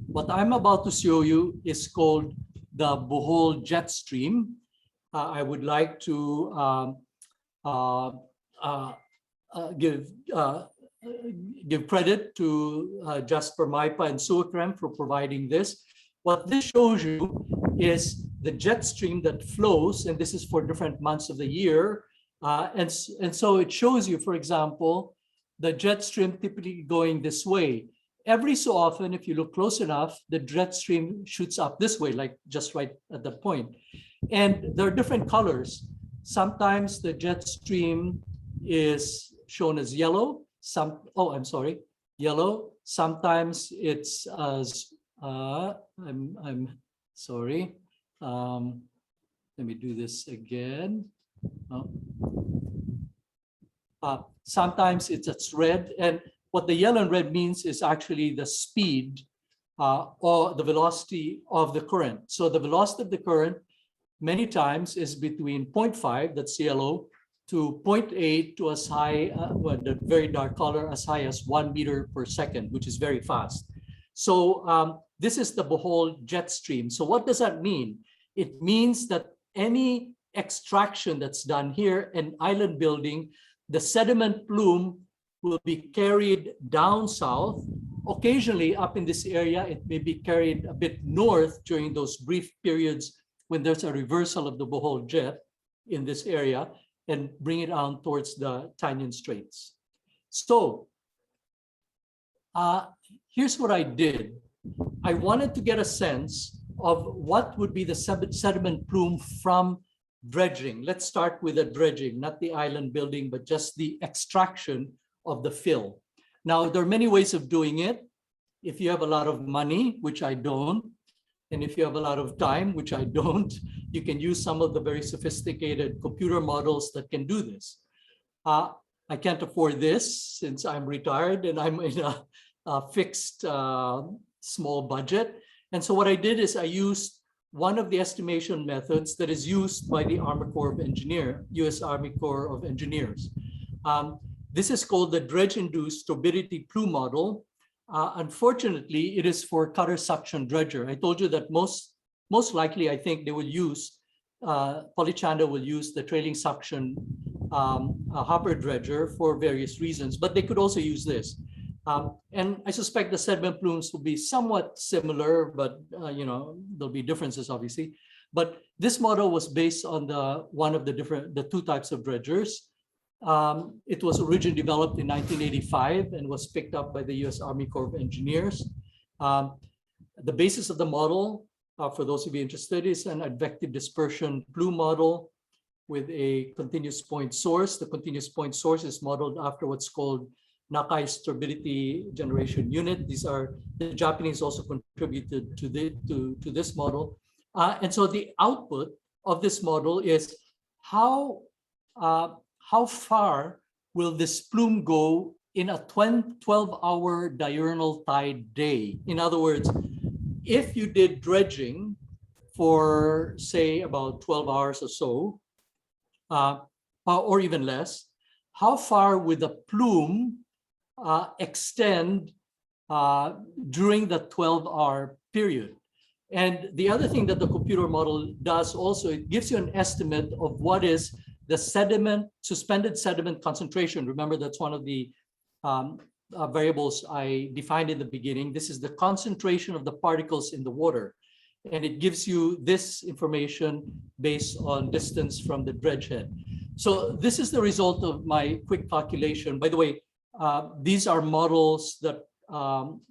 what I'm about to show you is called the Bohol jet stream. I would like to give credit to Jasper Maipa and Suakrem for providing this. What this shows you is the jet stream that flows, and this is for different months of the year. And so it shows you, for example, the jet stream typically going this way. Every so often, if you look close enough, the jet stream shoots up this way, like just right at that point. And there are different colors. Sometimes the jet stream is shown as yellow. Yellow. Sometimes it's as, I'm sorry. Let me do this again. Sometimes it's red, and what the yellow and red means is actually the speed or the velocity of the current. So the velocity of the current many times is between 0.5, that's yellow, to 0.8 to as high, well, the very dark color, as high as 1 meter per second, which is very fast. So this is the Bohol jet stream. So what does that mean? It means that any extraction that's done here and island building, the sediment plume will be carried down south. Occasionally up in this area, it may be carried a bit north during those brief periods when there's a reversal of the Bohol jet in this area, and bring it down towards the Tinian Straits. So here's what I did. I wanted to get a sense of what would be the sediment plume from dredging. Let's start with the dredging, not the island building, but just the extraction of the fill. Now, there are many ways of doing it. If you have a lot of money, which I don't, and if you have a lot of time, which I don't, you can use some of the very sophisticated computer models that can do this. I can't afford this since I'm retired and I'm in a fixed small budget. And so what I did is I used one of the estimation methods that is used by the Army Corps of Engineers, U.S. Army Corps of Engineers. This is called the dredge-induced turbidity plume model. Unfortunately, it is for cutter suction dredger. I told you that most likely, I think they will use, Polychanda will use the trailing suction hopper dredger for various reasons, but they could also use this. And I suspect the sediment plumes will be somewhat similar, but there'll be differences obviously. But this model was based on the two types of dredgers. It was originally developed in 1985 and was picked up by the U.S. Army Corps of Engineers. The basis of the model, for those of you interested, is an advective dispersion plume model with a continuous point source. The continuous point source is modeled after what's called Nakai's turbidity generation unit. These are the Japanese also contributed to this model. And so the output of this model is how far will this plume go in a 12-hour diurnal tide day? In other words, if you did dredging for, say, about 12 hours or so, or even less, how far would the plume extend during the 12-hour period? And the other thing that the computer model does also, it gives you an estimate of what is the suspended sediment concentration. Remember, that's one of the variables I defined in the beginning. This is the concentration of the particles in the water. And it gives you this information based on distance from the dredge head. So this is the result of my quick calculation. By the way, these are models that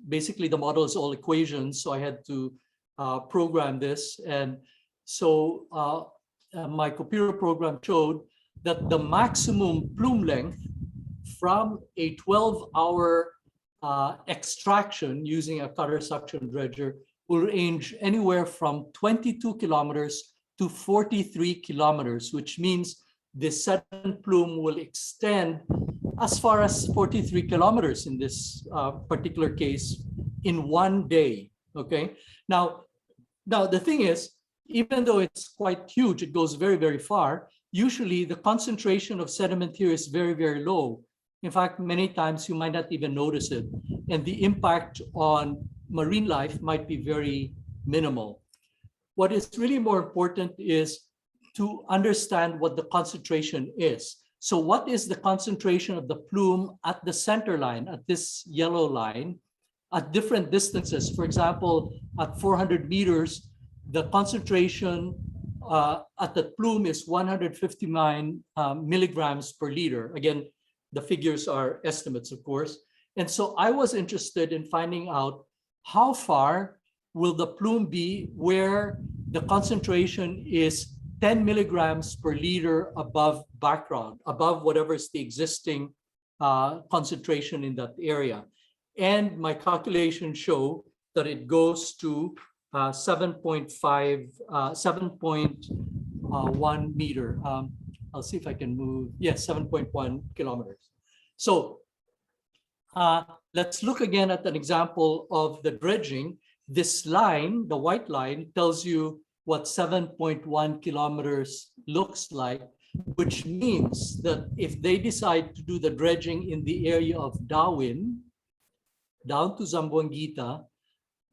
basically the model is all equations. So I had to program this. And so my computer program showed that the maximum plume length from a 12-hour extraction using a cutter suction dredger will range anywhere from 22 kilometers to 43 kilometers, which means the sediment plume will extend as far as 43 kilometers in this particular case in one day. Okay. Now the thing is, even though it's quite huge, it goes very, very far. Usually the concentration of sediment here is very, very low. In fact, many times you might not even notice it. And the impact on marine life might be very minimal. What is really more important is to understand what the concentration is. So what is the concentration of the plume at the center line, at this yellow line, at different distances? For example, at 400 meters, the concentration at the plume is 159 milligrams per liter. Again, the figures are estimates, of course. And so I was interested in finding out how far will the plume be where the concentration is 10 milligrams per liter above background, above whatever is the existing concentration in that area. And my calculations show that it goes to 7.1 meter. I'll see if I can move. Yes, 7.1 kilometers. So let's look again at an example of the dredging. this line, the white line, tells you what 7.1 kilometers looks like, which means that if they decide to do the dredging in the area of Darwin, down to Zamboanguita,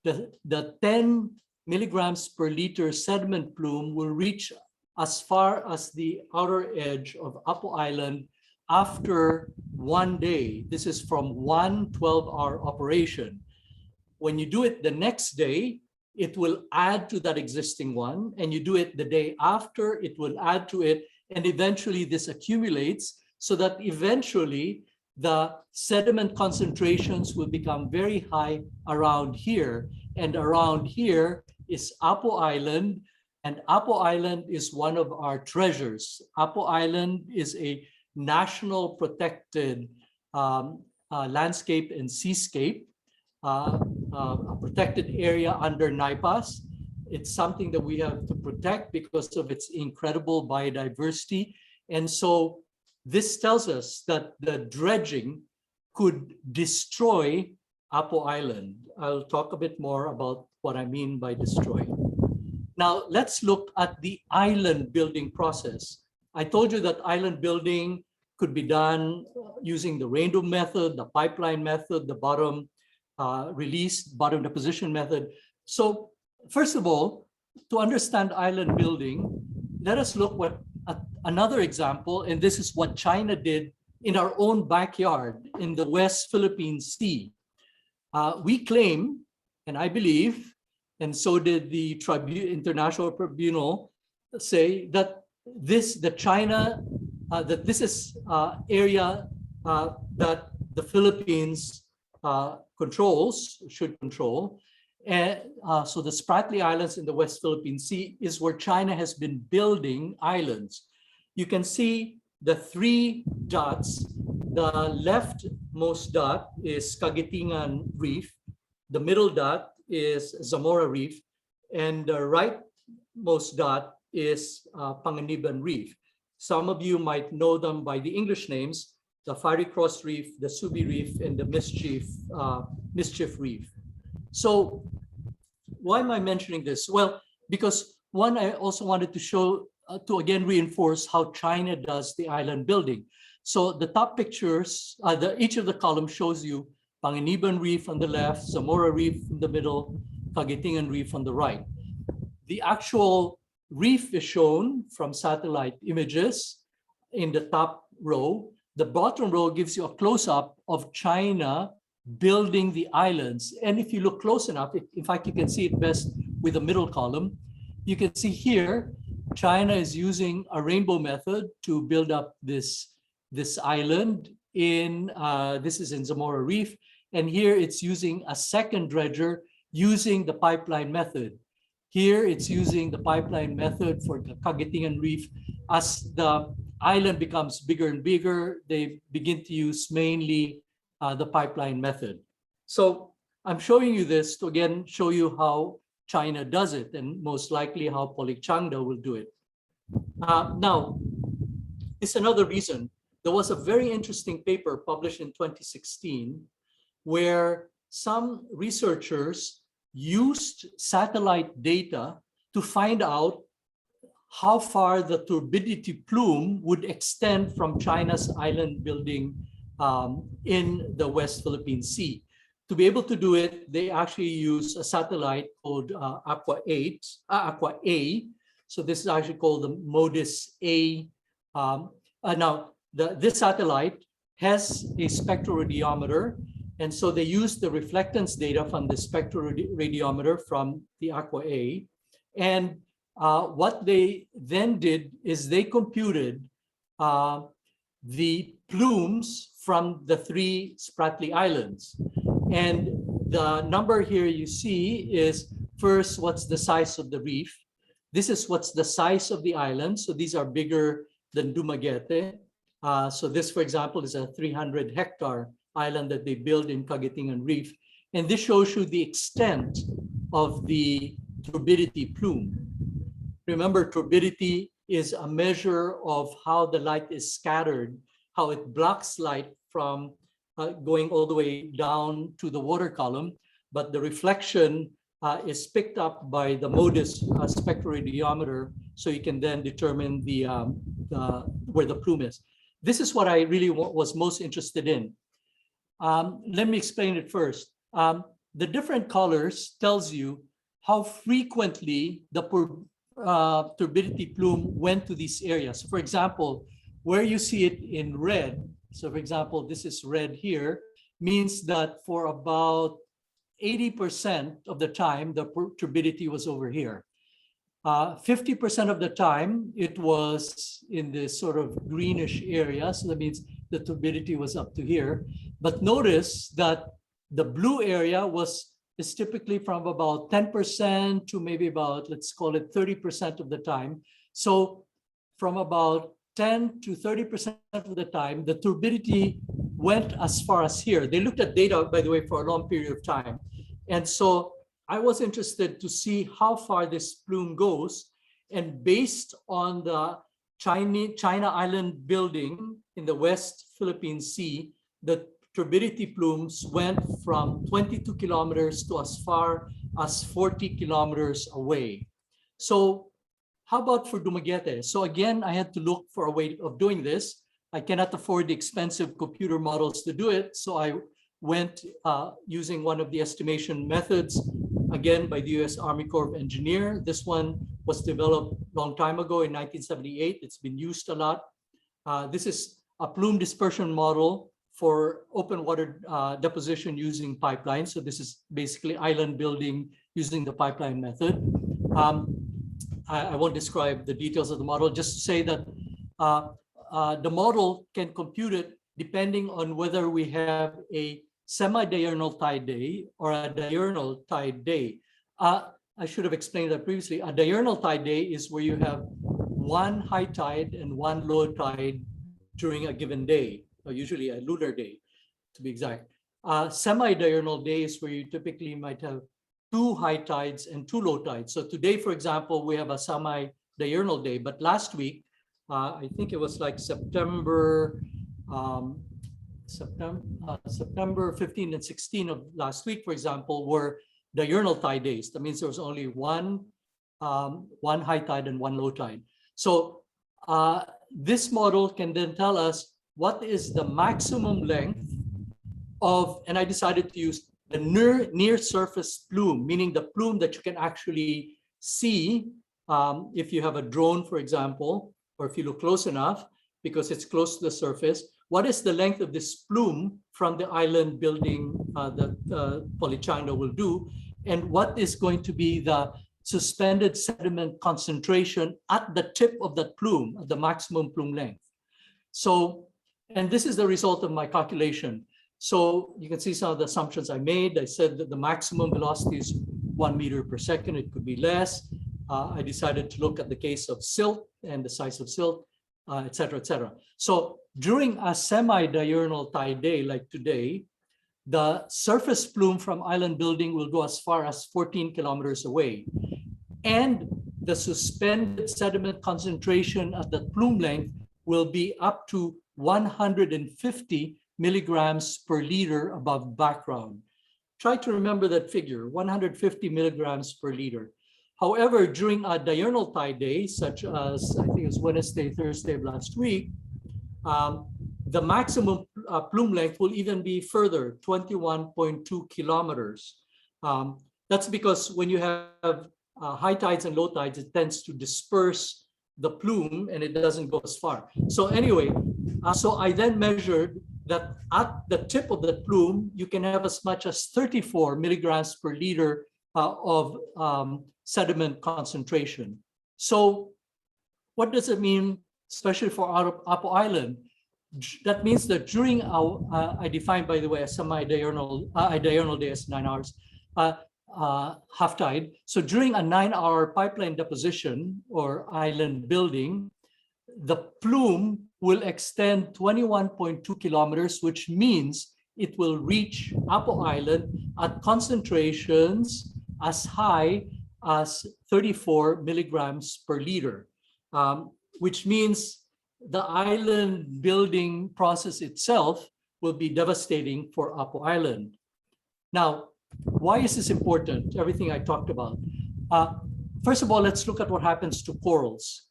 the 10 milligrams per liter sediment plume will reach as far as the outer edge of Apo Island after 1 day. This is from one 12-hour operation. When you do it the next day, it will add to that existing one, and you do it the day after, it will add to it, and eventually this accumulates so that eventually the sediment concentrations will become very high around here. And around here is Apo Island, and Apo Island is one of our treasures. Apo Island is a national protected landscape and seascape, a protected area under NIPAS. It's something that we have to protect because of its incredible biodiversity. And so this tells us that the dredging could destroy Apo Island. I'll talk a bit more about what I mean by destroy. Now, let's look at the island building process. I told you that island building could be done using the rainbow method, the pipeline method, the bottom release, bottom deposition method. So first of all, to understand island building, let us look at another example, and this is what China did in our own backyard in the West Philippine Sea. We claim, and I believe, and so did the International Tribunal, say that this is area that the Philippines should control. And so the Spratly Islands in the West Philippine Sea is where China has been building islands. You can see the 3 dots. The leftmost dot is Cagitingan Reef. The middle dot is Zamora Reef. And the rightmost dot is Panganiban Reef. Some of you might know them by the English names, the Fiery Cross Reef, the Subi Reef, and the Mischief Reef. So why am I mentioning this? Well, because one, I also wanted to show, to again reinforce how China does the island building. So the top pictures, each of the columns shows you Panganiban Reef on the left, Zamora Reef in the middle, Cagitingan Reef on the right. The actual reef is shown from satellite images in the top row. The bottom row gives you a close-up of China building the islands. And if you look close enough, in fact, you can see it best with the middle column. You can see here, China is using a rainbow method to build up this island this is in Zamora Reef. And here it's using a second dredger using the pipeline method. Here it's using the pipeline method for the Cagitingan Reef. As the island becomes bigger and bigger, they begin to use mainly the pipeline method. So I'm showing you this to again show you how China does it, and most likely how Polikchangda will do it. Now, it's another reason. There was a very interesting paper published in 2016 where some researchers used satellite data to find out how far the turbidity plume would extend from China's island building in the West Philippine Sea. To be able to do it, they actually use a satellite called Aqua A. So this is actually called the MODIS A. This satellite has a spectroradiometer, and so they use the reflectance data from the spectroradiometer from the Aqua A. And what they then did is they computed the plumes from the 3 Spratly Islands. And the number here you see is first, what's the size of the reef? This is what's the size of the island. So these are bigger than Dumaguete. So this, for example, is a 300-hectare island that they build in Cagitingan Reef. And this shows you the extent of the turbidity plume. Remember, turbidity is a measure of how the light is scattered, how it blocks light from going all the way down to the water column, but the reflection is picked up by the MODIS spectroradiometer, so you can then determine where the plume is. This is what I really was most interested in. Let me explain it first. The different colors tells you how frequently the turbidity plume went to these areas. So for example, where you see it in red, so for example, this is red here, means that for about 80% of the time, the turbidity was over here. 50% of the time, it was in this sort of greenish area. So that means the turbidity was up to here. But notice that the blue area is typically from about 10% to maybe about, let's call it 30% of the time. So from about 10 to 30% of the time, the turbidity went as far as here. They looked at data, by the way, for a long period of time. And so I was interested to see how far this plume goes. And based on the China Island building in the West Philippine Sea, the turbidity plumes went from 22 kilometers to as far as 40 kilometers away. So how about for Dumaguete? So again, I had to look for a way of doing this. I cannot afford the expensive computer models to do it. So I went using one of the estimation methods, again, by the US Army Corps of Engineers. This one was developed a long time ago in 1978. It's been used a lot. This is a plume dispersion model for open water deposition using pipelines. So this is basically island building using the pipeline method. I won't describe the details of the model, just to say that the model can compute it depending on whether we have a semi-diurnal tide day or a diurnal tide day. I should have explained that previously. A diurnal tide day is where you have one high tide and one low tide during a given day, or usually a lunar day, to be exact. Semi-diurnal day is where you typically might have 2 high tides and 2 low tides. So today, for example, we have a semi-diurnal day, but last week, I think it was like September 15 and 16 of last week, for example, were diurnal tide days. That means there was only one high tide and 1 low tide. So this model can then tell us what is the maximum length of, and I decided to use the near surface plume, meaning the plume that you can actually see if you have a drone, for example, or if you look close enough, because it's close to the surface. What is the length of this plume from the island building that Polychina will do? And what is going to be the suspended sediment concentration at the tip of that plume, at the maximum plume length? So, and this is the result of my calculation. So you can see some of the assumptions I made. I said that the maximum velocity is 1 meter per second. It could be less. I decided to look at the case of silt and the size of silt, et cetera, et cetera. So during a semi-diurnal tide day like today, the surface plume from island building will go as far as 14 kilometers away. And the suspended sediment concentration at the plume length will be up to 150 milligrams per liter above background. Try to remember that figure, 150 milligrams per liter. However, during a diurnal tide day, such as I think it was Wednesday, Thursday of last week, the maximum plume length will even be further, 21.2 kilometers. That's because when you have high tides and low tides, it tends to disperse the plume and it doesn't go as far. So anyway, so I then measured that at the tip of the plume, you can have as much as 34 milligrams per liter of sediment concentration. So what does it mean, especially for Apo Island? That means that during our, I defined, by the way, a semi-diurnal, a diurnal day as 9 hours, half tide. So during a 9-hour pipeline deposition or island building, the plume will extend 21.2 kilometers, which means it will reach Apo Island at concentrations as high as 34 milligrams per liter, which means the island building process itself will be devastating for Apo Island. Now, Why is this important? Everything I talked about. First of all, let's look at what happens to corals.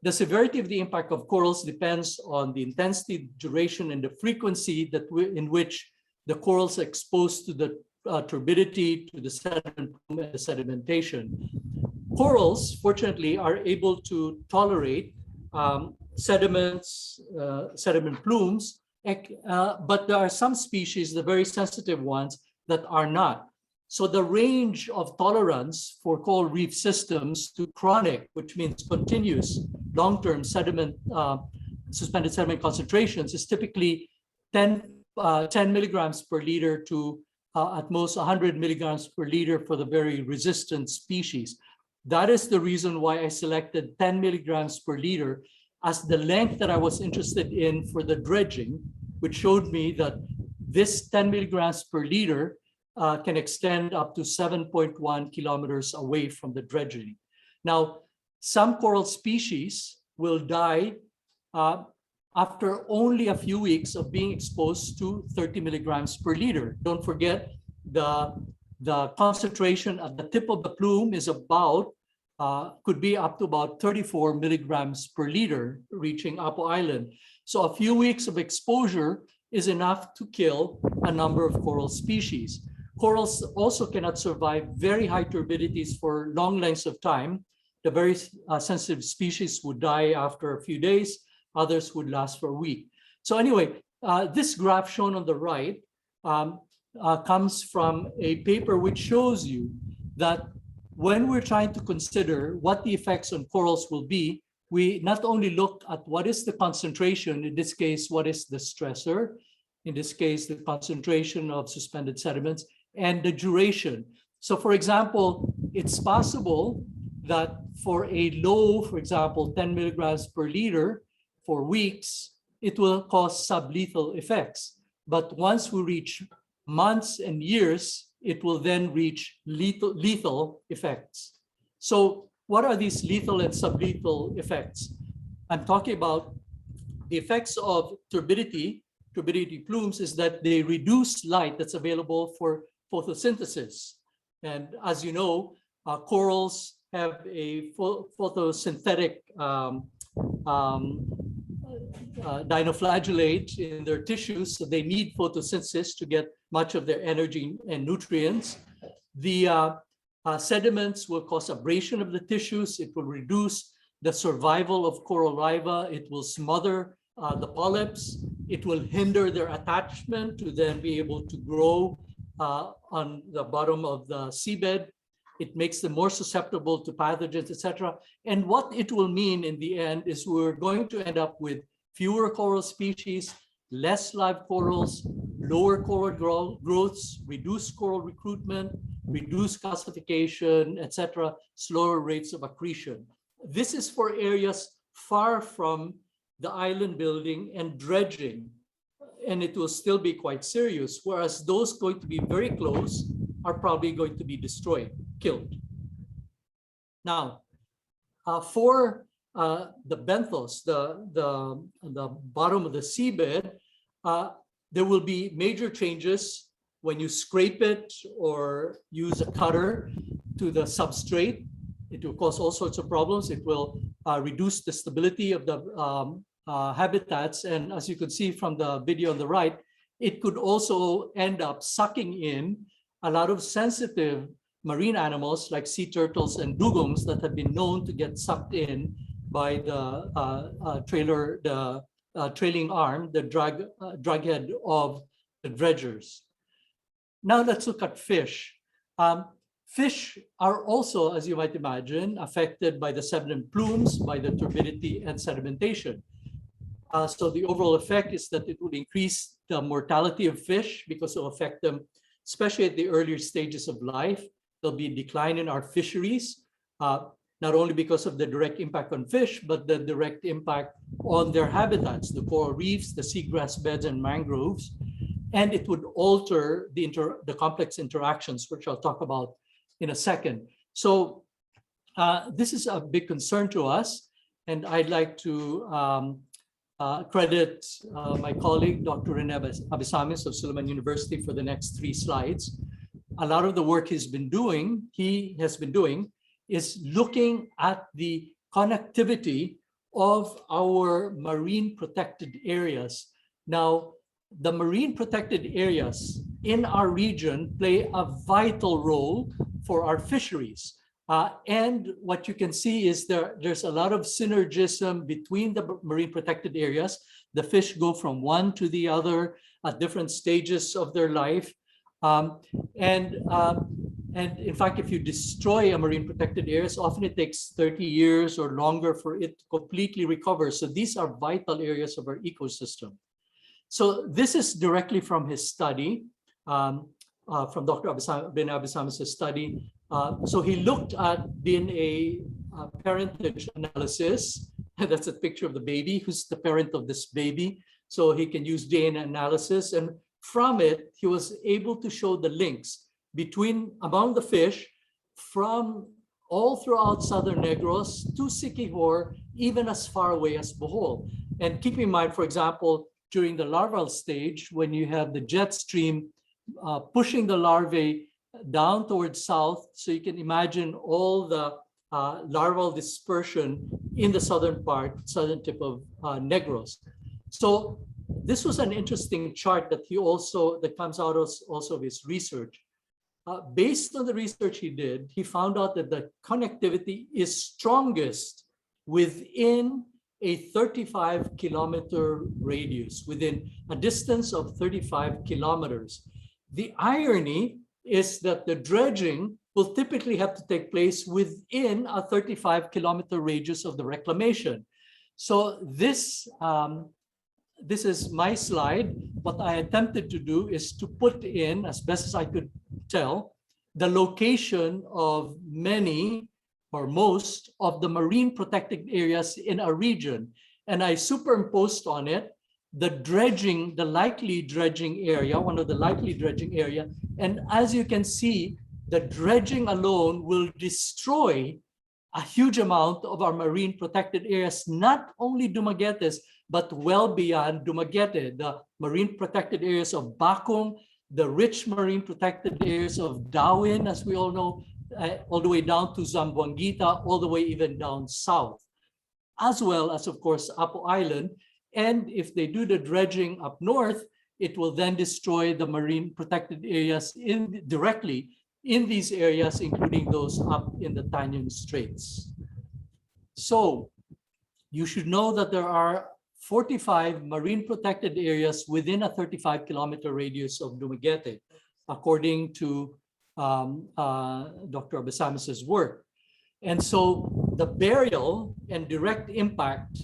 The severity of the impact of corals depends on the intensity, duration, and the frequency in which the corals are exposed to the turbidity, to the sediment plume, and the sedimentation. Corals, fortunately, are able to tolerate sediments, sediment plumes, but there are some species, the very sensitive ones, that are not. So the range of tolerance for coral reef systems to chronic, which means continuous long-term sediment, suspended sediment concentrations, is typically 10 milligrams per liter to at most 100 milligrams per liter for the very resistant species. That is the reason why I selected 10 milligrams per liter as the length that I was interested in for the dredging, which showed me that this 10 milligrams per liter can extend up to 7.1 kilometers away from the dredging. Now, some coral species will die after only a few weeks of being exposed to 30 milligrams per liter. Don't forget, the concentration at the tip of the plume is about, could be up to about 34 milligrams per liter, reaching Apo Island. So a few weeks of exposure is enough to kill a number of coral species. Corals also cannot survive very high turbidities for long lengths of time. The very sensitive species would die after a few days. Others would last for a week. So anyway, this graph shown on the right comes from a paper which shows you that when we're trying to consider what the effects on corals will be, we not only look at what is the concentration, in this case, what is the stressor, in this case, the concentration of suspended sediments, and the duration. So for example, it's possible that for a low, for example, 10 milligrams per liter for weeks, it will cause sublethal effects. But once we reach months and years, it will then reach lethal effects. So what are these lethal and sublethal effects? I'm talking about the effects of turbidity plumes is that they reduce light that's available for photosynthesis. And as you know, corals have a photosynthetic dinoflagellate in their tissues, so they need photosynthesis to get much of their energy and nutrients. The sediments will cause abrasion of the tissues. It will reduce the survival of coral larvae. It will smother the polyps. It will hinder their attachment to then be able to grow on the bottom of the seabed. It makes them more susceptible to pathogens, etc. And what it will mean in the end is we're going to end up with fewer coral species, less live corals, lower coral growths, reduced coral recruitment, reduced calcification, etc., slower rates of accretion. This is for areas far from the island building and dredging, and it will still be quite serious, whereas those going to be very close are probably going to be destroyed, killed. Now, for the benthos, the bottom of the seabed, there will be major changes when you scrape it or use a cutter to the substrate. It will cause all sorts of problems. It will reduce the stability of the habitats. And as you can see from the video on the right, it could also end up sucking in a lot of sensitive marine animals like sea turtles and dugongs that have been known to get sucked in by the trailing arm, the drag head of the dredgers. Now let's look at fish. Fish are also, as you might imagine, affected by the sediment plumes, by the turbidity and sedimentation. So the overall effect is that it would increase the mortality of fish because it will affect them, especially at the earlier stages of life. There'll be a decline in our fisheries, not only because of the direct impact on fish, but the direct impact on their habitats, the coral reefs, the seagrass beds and mangroves. And it would alter the complex interactions, which I'll talk about in a second. So this is a big concern to us. And I'd like to credit my colleague, Dr. Rene Abisamis of Silliman University for the next 3 slides. a lot of the work he has been doing is looking at the connectivity of our marine protected areas. Now, the marine protected areas in our region play a vital role for our fisheries. And what you can see is there's a lot of synergism between the marine protected areas. The fish go from one to the other at different stages of their life. And in fact, if you destroy a marine protected area, often it takes 30 years or longer for it to completely recover. So these are vital areas of our ecosystem. So this is directly from his study, from Dr. bin Abissamis' study. So he looked at DNA parentage analysis. That's a picture of the baby, who's the parent of this baby. So he can use DNA analysis. And from it, he was able to show the links among the fish from all throughout Southern Negros to Siquijor, even as far away as Bohol. And keep in mind, for example, during the larval stage, when you have the jet stream pushing the larvae down towards south, so you can imagine all the larval dispersion in the southern tip of Negros. So this was an interesting chart that comes out also of his research. Based on the research he did, he found out that the connectivity is strongest within a 35-kilometer radius, within a distance of 35 kilometers. The irony is that the dredging will typically have to take place within a 35-kilometer radius of the reclamation. So this is my slide. What I attempted to do is to put in, as best as I could tell, the location of many or most of the marine protected areas in a region. And I superimposed on it the dredging, the likely dredging area, one of the likely dredging area. And as you can see, the dredging alone will destroy a huge amount of our marine protected areas, not only Dumaguetes, but well beyond Dumaguete, the marine protected areas of Bacong, the rich marine protected areas of Dawin, as we all know, all the way down to Zamboanguita, all the way even down south, as well as, of course, Apo Island. And if they do the dredging up north, it will then destroy the marine protected areas directly in these areas, including those up in the Tanyan Straits. So you should know that there are 45 marine protected areas within a 35-kilometer radius of Dumaguete, according to Dr. Abissamis' work. And so the burial and direct impact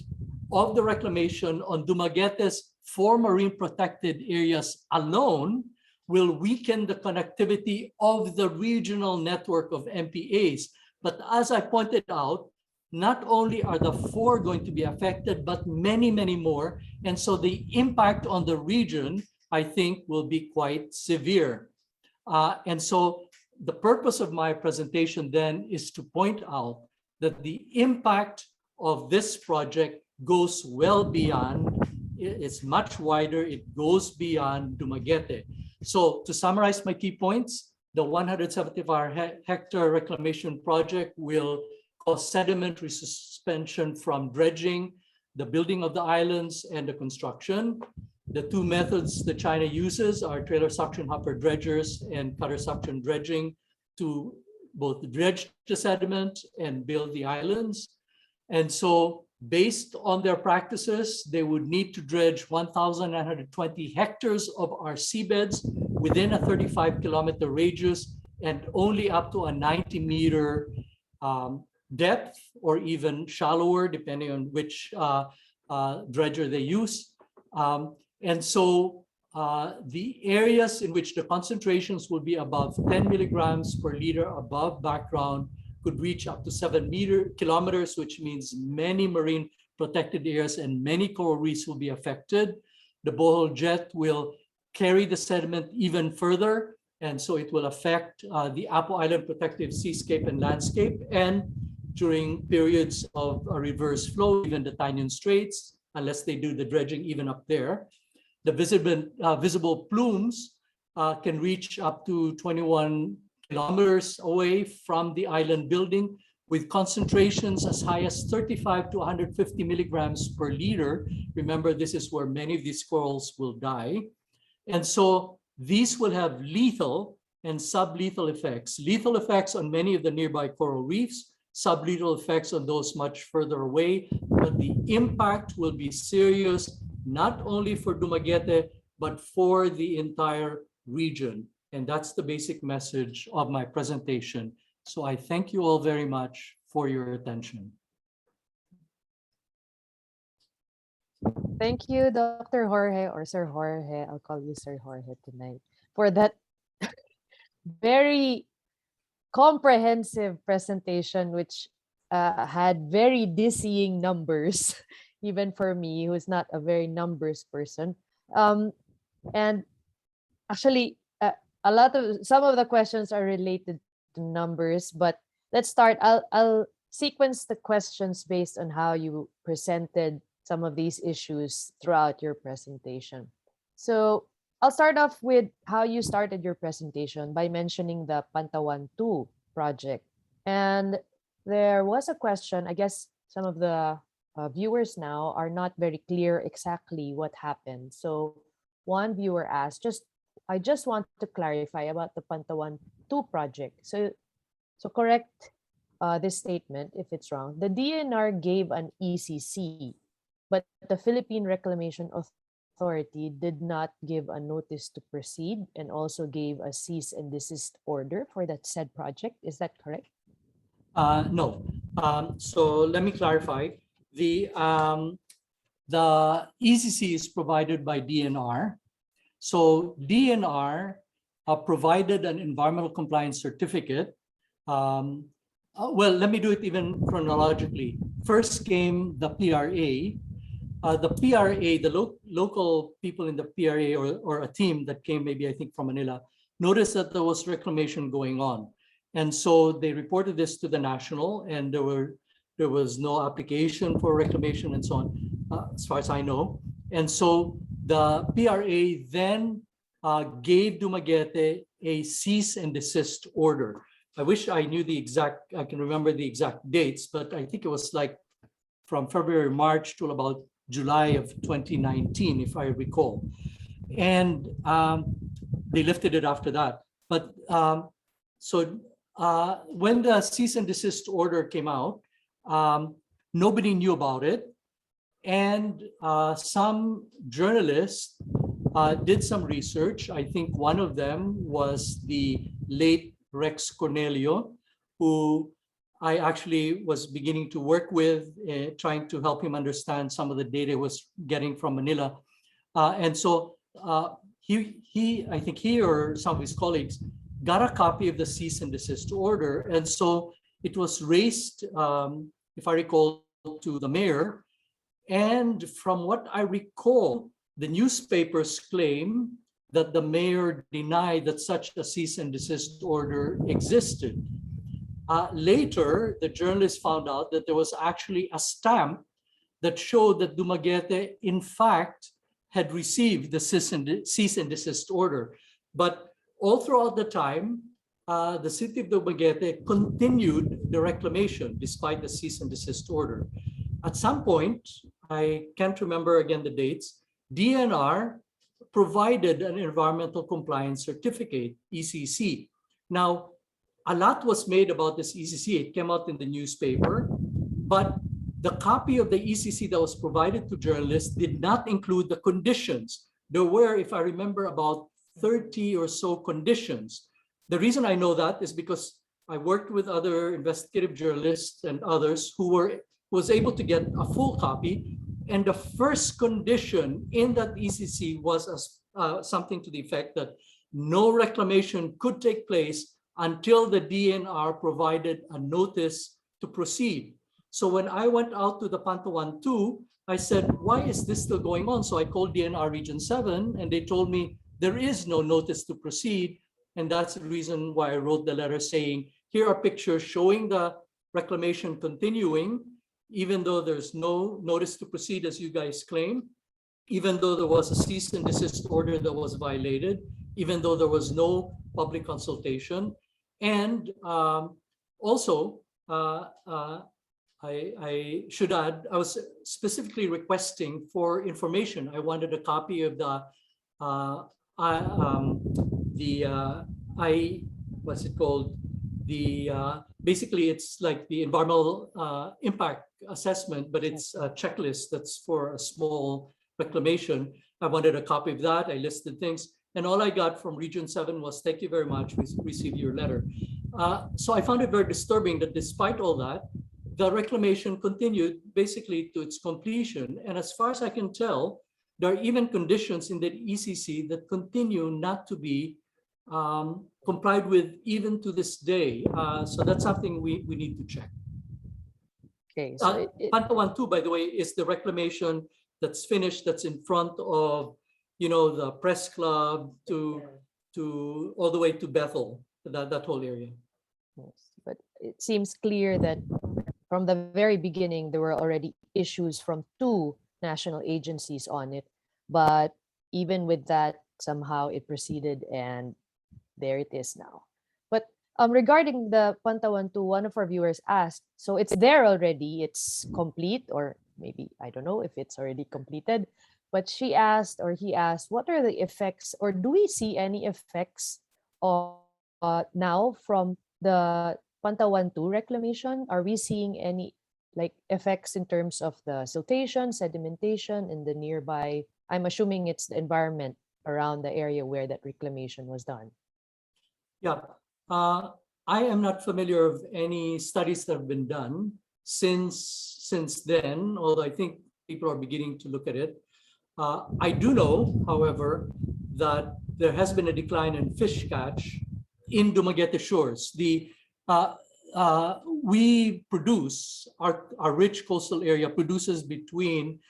of the reclamation on Dumaguete's 4 marine protected areas alone will weaken the connectivity of the regional network of MPAs. But as I pointed out, not only are the 4 going to be affected, but many, many more. And so the impact on the region, I think, will be quite severe. And so the purpose of my presentation then is to point out that the impact of this project goes well beyond, it's much wider, it goes beyond Dumaguete. So to summarize my key points, the 175-hectare reclamation project will cause sediment resuspension from dredging, the building of the islands, and the construction. The 2 methods that China uses are trailer suction hopper dredgers and cutter suction dredging to both dredge the sediment and build the islands. And so based on their practices, they would need to dredge 1,920 hectares of our seabeds within a 35-kilometer radius and only up to a 90-meter depth, or even shallower, depending on which dredger they use. And so the areas in which the concentrations will be above 10 milligrams per liter above background could reach up to 7 kilometers, which means many marine protected areas and many coral reefs will be affected. The Bohol jet will carry the sediment even further, and so it will affect the Apo Island protective seascape and landscape, and during periods of a reverse flow, even the Tanyan Straits, unless they do the dredging even up there. The visible plumes can reach up to 21 kilometers away from the island building, with concentrations as high as 35 to 150 milligrams per liter. Remember, this is where many of these corals will die. And so these will have lethal and sublethal effects. Lethal effects on many of the nearby coral reefs, sublethal effects on those much further away. But the impact will be serious, not only for Dumaguete, but for the entire region. And that's the basic message of my presentation. So I thank you all very much for your attention. Thank you, Dr. Jorge, or Sir Jorge. I'll call you Sir Jorge tonight, for that very comprehensive presentation, which had very dizzying numbers, even for me, who's not a very numbers person. And actually, some of the questions are related to numbers, but let's start. I'll sequence the questions based on how you presented some of these issues throughout your presentation. So I'll start off with how you started your presentation by mentioning the Pantawan 2 project. And there was a question, I guess some of the viewers now are not very clear exactly what happened. So one viewer asked, I just want to clarify about the Pantawan 2 project. So correct this statement if it's wrong. The DNR gave an ECC, but the Philippine Reclamation Authority did not give a notice to proceed and also gave a cease and desist order for that said project. Is that correct? No. So let me clarify. The ECC is provided by DNR. So DNR provided an environmental compliance certificate. Well, let me do it even chronologically. First came the PRA. The PRA, the local people in the PRA or a team that came maybe I think from Manila, noticed that there was reclamation going on. And so they reported this to the national, and there was no application for reclamation and so on, as far as I know. And so the PRA then gave Dumaguete a cease and desist order. I wish I knew I can remember the exact dates, but I think it was like from February, March to about July of 2019, if I recall. And they lifted it after that. But when the cease and desist order came out, nobody knew about it. And some journalists did some research. I think one of them was the late Rex Cornelio, who I actually was beginning to work with, trying to help him understand some of the data he was getting from Manila. And so I think he or some of his colleagues got a copy of the cease and desist order. And so it was raised, if I recall, to the mayor. And from what I recall, the newspapers claim that the mayor denied that such a cease and desist order existed. Later, the journalists found out that there was actually a stamp that showed that Dumaguete, in fact, had received the cease and desist order. But all throughout the time, the city of Dumaguete continued the reclamation despite the cease and desist order. At some point, I can't remember again the dates, DNR provided an environmental compliance certificate, ECC. Now, a lot was made about this ECC. It came out in the newspaper, but the copy of the ECC that was provided to journalists did not include the conditions. There were, if I remember, about 30 or so conditions. The reason I know that is because I worked with other investigative journalists and others who was able to get a full copy. And the first condition in that ECC was something to the effect that no reclamation could take place until the DNR provided a notice to proceed. So when I went out to the Pantawan 2, I said, why is this still going on? So I called DNR Region 7, and they told me there is no notice to proceed. And that's the reason why I wrote the letter saying, here are pictures showing the reclamation continuing, even though there's no notice to proceed, as you guys claim, even though there was a cease and desist order that was violated, even though there was no public consultation. And also, I should add, I was specifically requesting for information. I wanted a copy of the what's it called? Basically, it's like the environmental impact assessment, but it's a checklist that's for a small reclamation. I wanted a copy of that. I listed things, and all I got from Region 7 was, "Thank you very much. We received your letter." So I found it very disturbing that despite all that, the reclamation continued basically to its completion. And as far as I can tell, there are even conditions in the ECC that continue not to be complied with even to this day. So that's something we need to check. Okay, so Pantawan 2, by the way, is the reclamation that's finished, that's in front of, the press club to all the way to Bethel, that whole area. yes, but it seems clear that from the very beginning, there were already issues from two national agencies on it. But even with that, somehow it proceeded, and there it is now. But regarding the Pantawan 2, one of our viewers asked, so it's there already, it's complete, or maybe, I don't know if it's already completed, but she asked, or he asked, what are the effects, or do we see any effects now from the Pantawan 2 reclamation? Are we seeing any effects in terms of the siltation, sedimentation in the nearby? I'm assuming it's the environment around the area where that reclamation was done. Yeah, I am not familiar of any studies that have been done since then, although I think people are beginning to look at it. I do know, however, that there has been a decline in fish catch in Dumaguete shores. We produce, our rich coastal area produces between,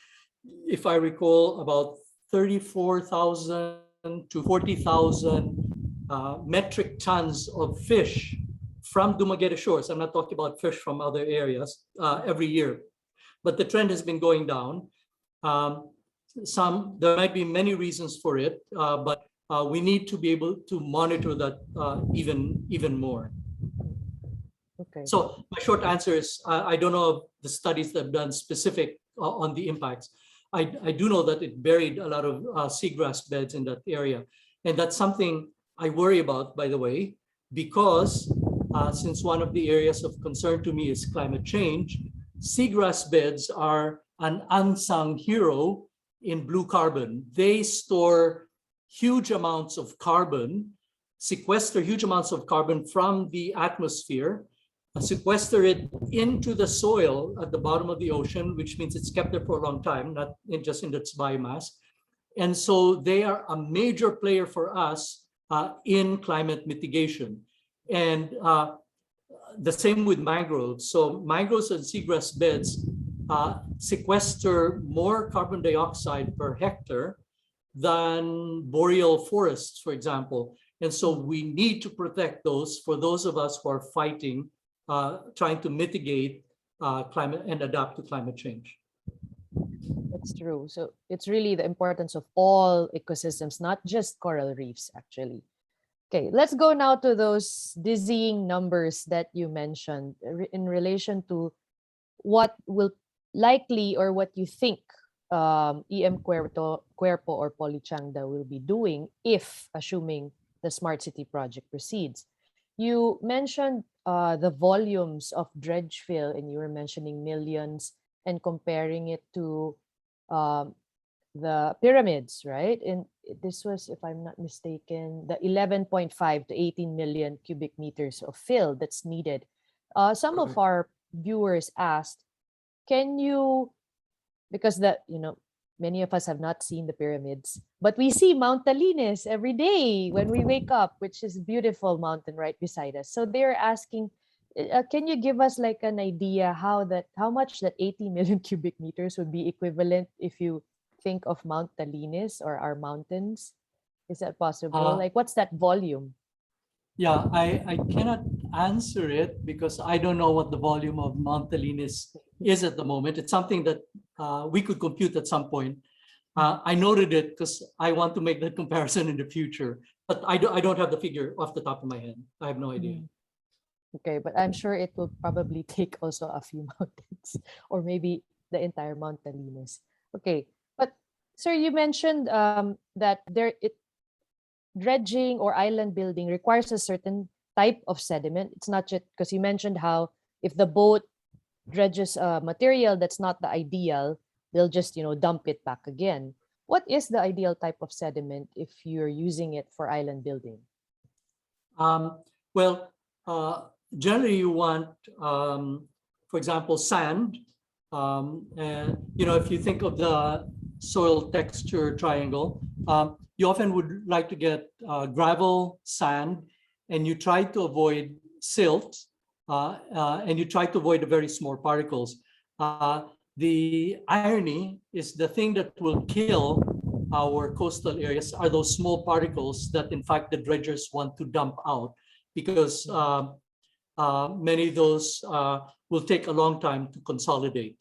if I recall, about 34,000 to 40,000 metric tons of fish from Dumaguete shores. I'm not talking about fish from other areas every year, but the trend has been going down. There might be many reasons for it, but we need to be able to monitor that even more. Okay. So my short answer is I don't know of the studies that have done specific on the impacts. I do know that it buried a lot of seagrass beds in that area, and that's something I worry about, by the way, because since one of the areas of concern to me is climate change, seagrass beds are an unsung hero in blue carbon. They store huge amounts of carbon, sequester huge amounts of carbon from the atmosphere, sequester it into the soil at the bottom of the ocean, which means it's kept there for a long time, not just in its biomass. And so they are a major player for us in climate mitigation. And the same with mangroves. So mangroves and seagrass beds sequester more carbon dioxide per hectare than boreal forests, for example. And so we need to protect those for those of us who are fighting, trying to mitigate climate and adapt to climate change. That's true. So it's really the importance of all ecosystems, not just coral reefs, actually. Okay, let's go now to those dizzying numbers that you mentioned in relation to what will likely, or what you think EM Cuerpo or Polichangda will be doing if, assuming the Smart City project proceeds. You mentioned the volumes of dredge fill, and you were mentioning millions and comparing it to the pyramids, right? And this was, if I'm not mistaken, the 11.5 to 18 million cubic meters of fill that's needed. Some of our viewers asked, can you, because many of us have not seen the pyramids, but we see Mount Talinis every day when we wake up, which is a beautiful mountain right beside us. So they're asking, can you give us like an idea how much that 80 million cubic meters would be equivalent if you think of Mount Talinis or our mountains? Is that possible? Like, what's that volume? Yeah, I cannot answer it because I don't know what the volume of Mount Talinis is at the moment. It's something that we could compute at some point. I noted it because I want to make that comparison in the future. But I don't have the figure off the top of my head. I have no idea. Okay, but I'm sure it will probably take also a few mountains or maybe the entire Mount Talinas. Okay, but sir, you mentioned that dredging or island building requires a certain type of sediment. It's not just because you mentioned how if the boat dredges material that's not the ideal, they'll just dump it back again. What is the ideal type of sediment if you're using it for island building? Well, generally you want, for example, sand. And if you think of the soil texture triangle, you often would like to get gravel, sand, and you try to avoid silt, and you try to avoid the very small particles. The irony is the thing that will kill our coastal areas are those small particles that, in fact, the dredgers want to dump out, because many of those will take a long time to consolidate.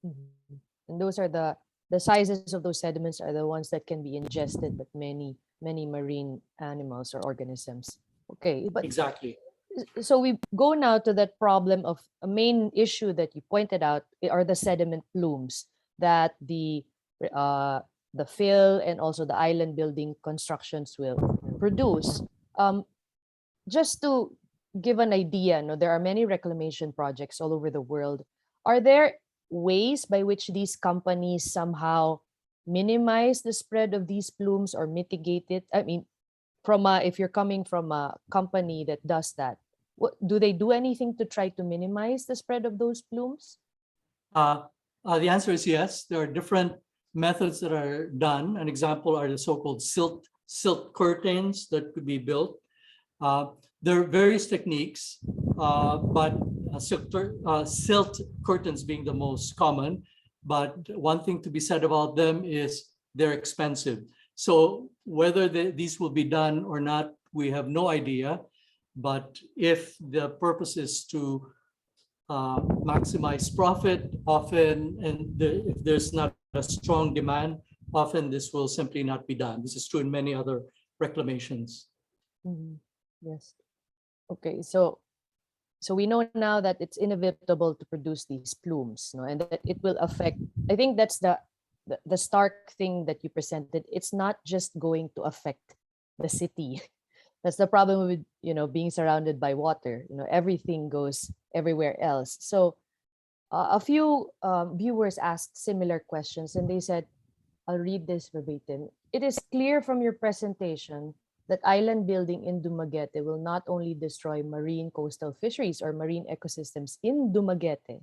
Mhm. And those are the sizes of those sediments are the ones that can be ingested by many marine animals or organisms. Okay, but Exactly. so we go now to that problem of a main issue that you pointed out are the sediment plumes that the fill and also the island building constructions will produce. Just to give an idea, there are many reclamation projects all over the world. Are there ways by which these companies somehow minimize the spread of these plumes or mitigate it? I mean, if you're coming from a company that does that, do they do anything to try to minimize the spread of those plumes? The answer is yes. There are different methods that are done. An example are the so-called silt curtains that could be built. There are various techniques, but silt curtains being the most common. But one thing to be said about them is they're expensive. So whether these will be done or not, we have no idea. But if the purpose is to maximize profit, often, and if there's not a strong demand, often this will simply not be done. This is true in many other reclamations. Mhm. Yes. Okay, so we know now that it's inevitable to produce these plumes, and that it will affect. I think that's the stark thing that you presented. It's not just going to affect the city. That's the problem with being surrounded by water. Everything goes everywhere else. So a few viewers asked similar questions, and they said, I'll read this verbatim. It is clear from your presentation that island building in Dumaguete will not only destroy marine coastal fisheries or marine ecosystems in Dumaguete,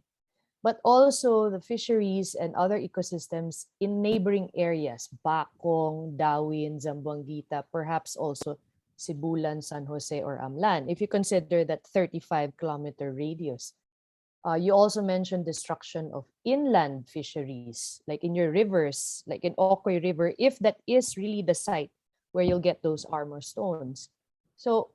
but also the fisheries and other ecosystems in neighboring areas, Bacong, Dawin, Zamboanguita, perhaps also Sibulan, San Jose, or Amlan, if you consider that 35-kilometer radius. You also mentioned destruction of inland fisheries, like in your rivers, like in Ocoy River, if that is really the site where you'll get those armor stones. So,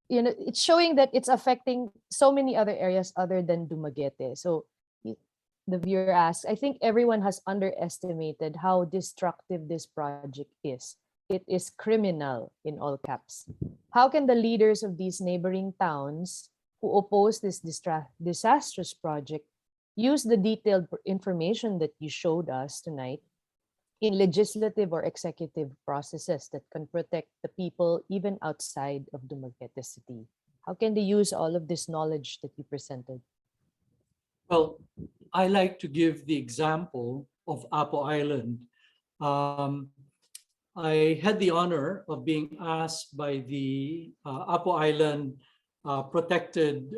it's showing that it's affecting so many other areas other than Dumaguete. So the viewer asks, I think everyone has underestimated how destructive this project is. It is criminal, in all caps. How can the leaders of these neighboring towns who oppose this disastrous project use the detailed information that you showed us tonight in legislative or executive processes that can protect the people even outside of Dumaguete City? How can they use all of this knowledge that you presented? Well, I like to give the example of Apo Island. I had the honor of being asked by the Apo Island Protected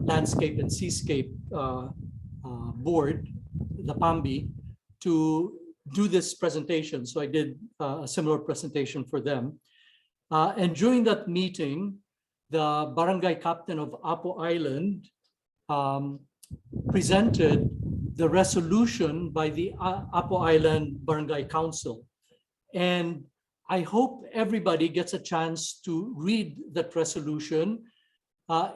Landscape and Seascape Board, the PAMBI, to do this presentation. So I did a similar presentation for them. And during that meeting, the barangay captain of Apo Island presented the resolution by the Apo Island Barangay Council. And I hope everybody gets a chance to read that resolution.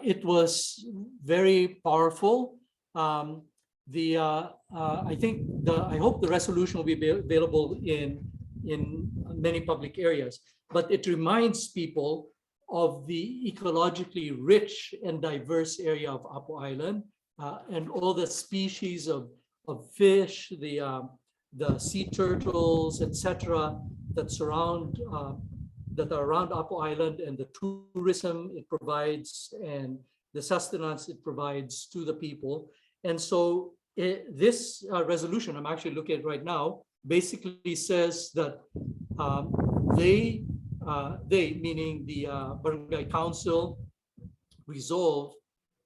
It was very powerful. I hope the resolution will be available in many public areas. but it reminds people of the ecologically rich and diverse area of Apo Island, and all the species of fish, the sea turtles, etc., that surround that are around Apo Island, and the tourism it provides and the sustenance it provides to the people. And so this resolution I'm actually looking at right now basically says that they, meaning the barangay council, resolve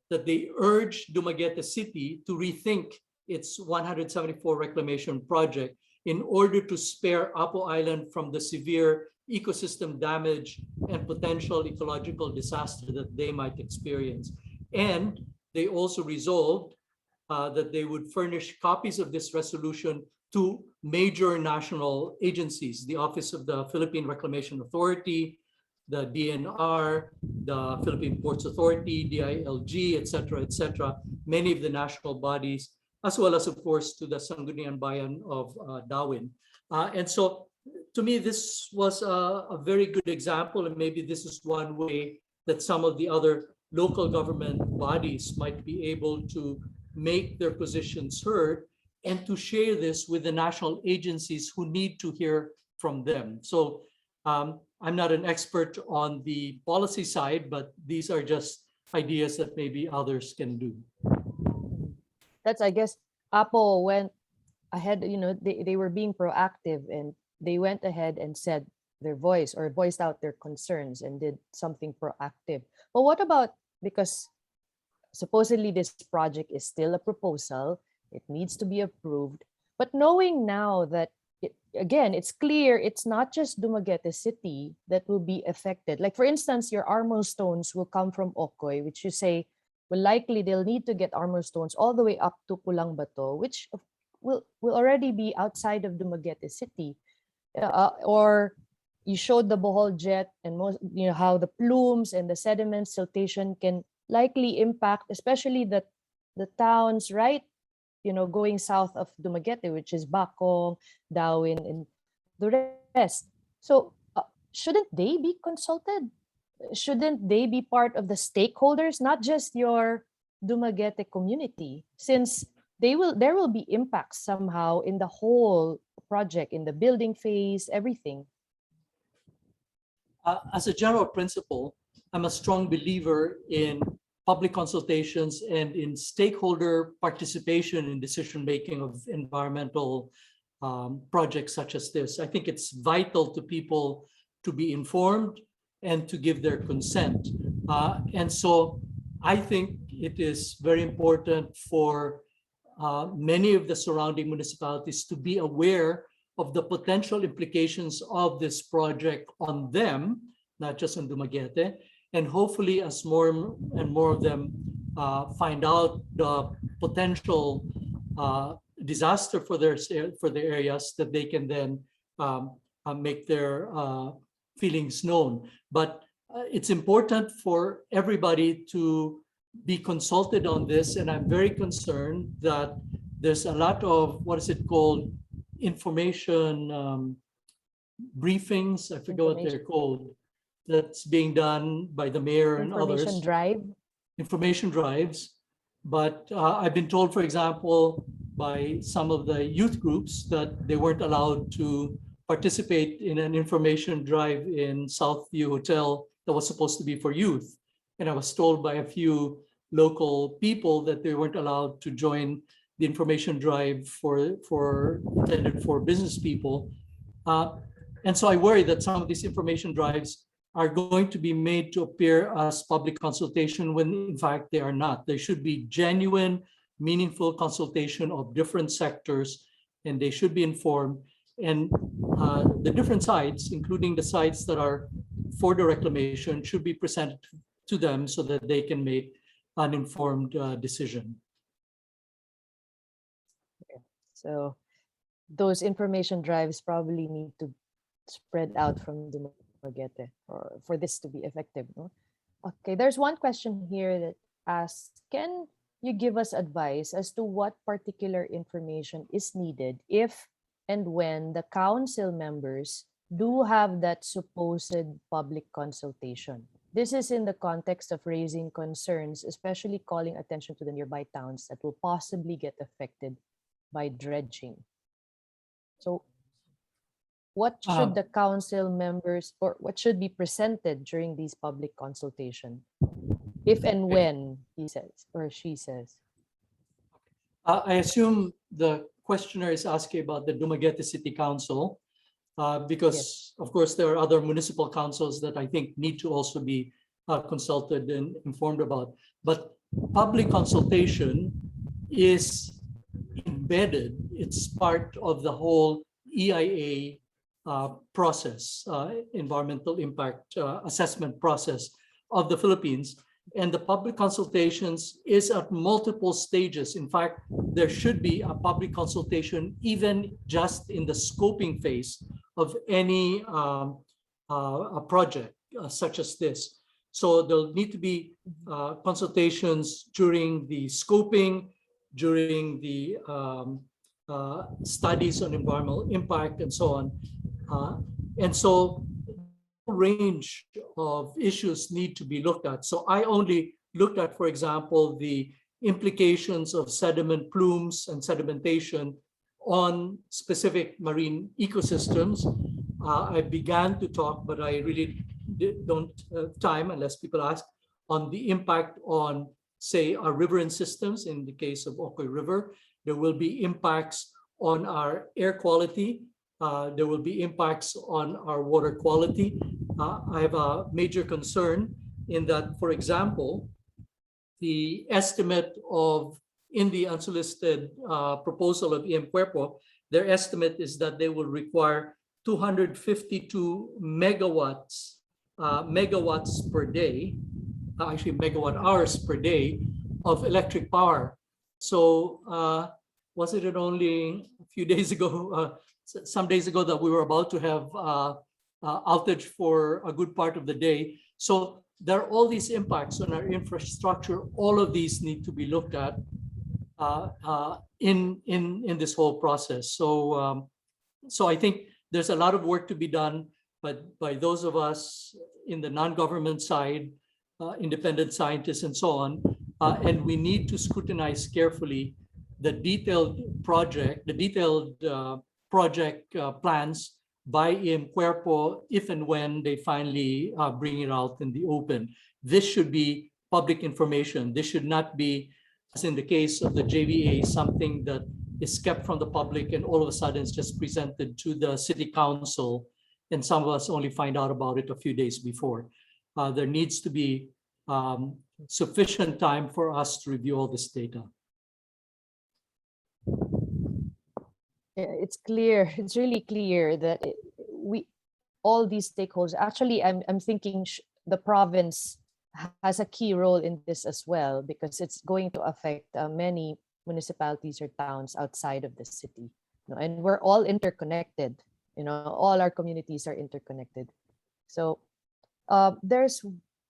that they urge Dumaguete City to rethink its 174 reclamation project in order to spare Apo Island from the severe ecosystem damage and potential ecological disaster that they might experience. And they also resolved that they would furnish copies of this resolution to major national agencies, the Office of the Philippine Reclamation Authority, the DNR, the Philippine Ports Authority, DILG, et cetera, many of the national bodies, as well as, of course, to the Sangguniang Bayan of Darwin. And so, to me, this was a very good example, and maybe this is one way that some of the other local government bodies might be able to make their positions heard and to share this with the national agencies who need to hear from them. So I'm not an expert on the policy side, but these are just ideas that maybe others can do. That's, I guess, Apple went ahead, they were being proactive, and they went ahead and said their voice or voiced out their concerns and did something proactive. But what about, because supposedly this project is still a proposal, it needs to be approved, but knowing now that again, it's clear it's not just Dumaguete City that will be affected. Like, for instance, your armor stones will come from Ocoy, which you say, well, likely they'll need to get armor stones all the way up to Pulang Bato, which will already be outside of Dumaguete City. Or you showed the Bohol jet, and how the plumes and the sediment siltation can likely impact, especially the towns right, going south of Dumaguete, which is Bacong, Darwin, and the rest. So shouldn't they be consulted? Shouldn't they be part of the stakeholders, not just your Dumaguete community, since there will be impacts somehow in the whole project, in the building phase, everything? As a general principle, I'm a strong believer in public consultations and in stakeholder participation in decision-making of environmental projects such as this. I think it's vital to people to be informed and to give their consent. And so I think it is very important for many of the surrounding municipalities to be aware of the potential implications of this project on them, not just on Dumaguete. And hopefully, as more and more of them find out the potential disaster for their areas, that they can then make their feelings known. But it's important for everybody to be consulted on this, and I'm very concerned that there's a lot of, what is it called, information briefings, I forget what they're called, that's being done by the mayor and others. Information drives. But I've been told, for example, by some of the youth groups that they weren't allowed to participate in an information drive in Southview Hotel that was supposed to be for youth. And I was told by a few local people that they weren't allowed to join the information drive intended for business people. And so I worry that some of these information drives are going to be made to appear as public consultation when in fact they are not. There should be genuine, meaningful consultation of different sectors, and they should be informed. And the different sides, including the sides that are for the reclamation, should be presented to them so that they can make an informed decision. So those information drives probably need to spread out from Dumaguete for this to be effective. No? Okay, there's one question here that asks, can you give us advice as to what particular information is needed if and when the council members do have that supposed public consultation. This is in the context of raising concerns, especially calling attention to the nearby towns that will possibly get affected by dredging. So what should Uh, the council members, or what should be presented during these public consultation, if and okay. when he says or she says? I assume the questioner is asking about the Dumaguete City Council, Yes. because of course there are other municipal councils that I think need to also be consulted and informed about. But public consultation is embedded. It's part of the whole EIA process, environmental impact assessment process of the Philippines. And the public consultations is at multiple stages. In fact, there should be a public consultation even just in the scoping phase of any a project such as this. So there'll need to be consultations during the scoping, during the studies on environmental impact and so on. And so range of issues need to be looked at. So I only looked at, for example, the implications of sediment plumes and sedimentation on specific marine ecosystems. I began to talk, but I really don't have time unless people ask, on the impact on, say, our riverine systems. In the case of Ocoy River, there will be impacts on our air quality. There will be impacts on our water quality. I have a major concern in that, for example, the estimate of, in the unsolicited proposal of EM Cuerpo, their estimate is that they will require 252 megawatts per day, actually megawatt hours per day of electric power. So wasn't it only a few days ago, some days ago, that we were about to have outage for a good part of the day? So there are all these impacts on our infrastructure. All of these need to be looked at in this whole process. So so I think there's a lot of work to be done, but by those of us in the non-government side, independent scientists and so on, and we need to scrutinize carefully the detailed project plans by EM Cuerpo if and when they finally bring it out in the open. This should be public information. This should not be, as in the case of the JVA, something that is kept from the public and all of a sudden it's just presented to the city council and some of us only find out about it a few days before. There needs to be sufficient time for us to review all this data. It's clear, it's really clear that we, all these stakeholders, actually I'm thinking the province has a key role in this as well, because it's going to affect many municipalities or towns outside of the city. And we're all interconnected, all our communities are interconnected. So there's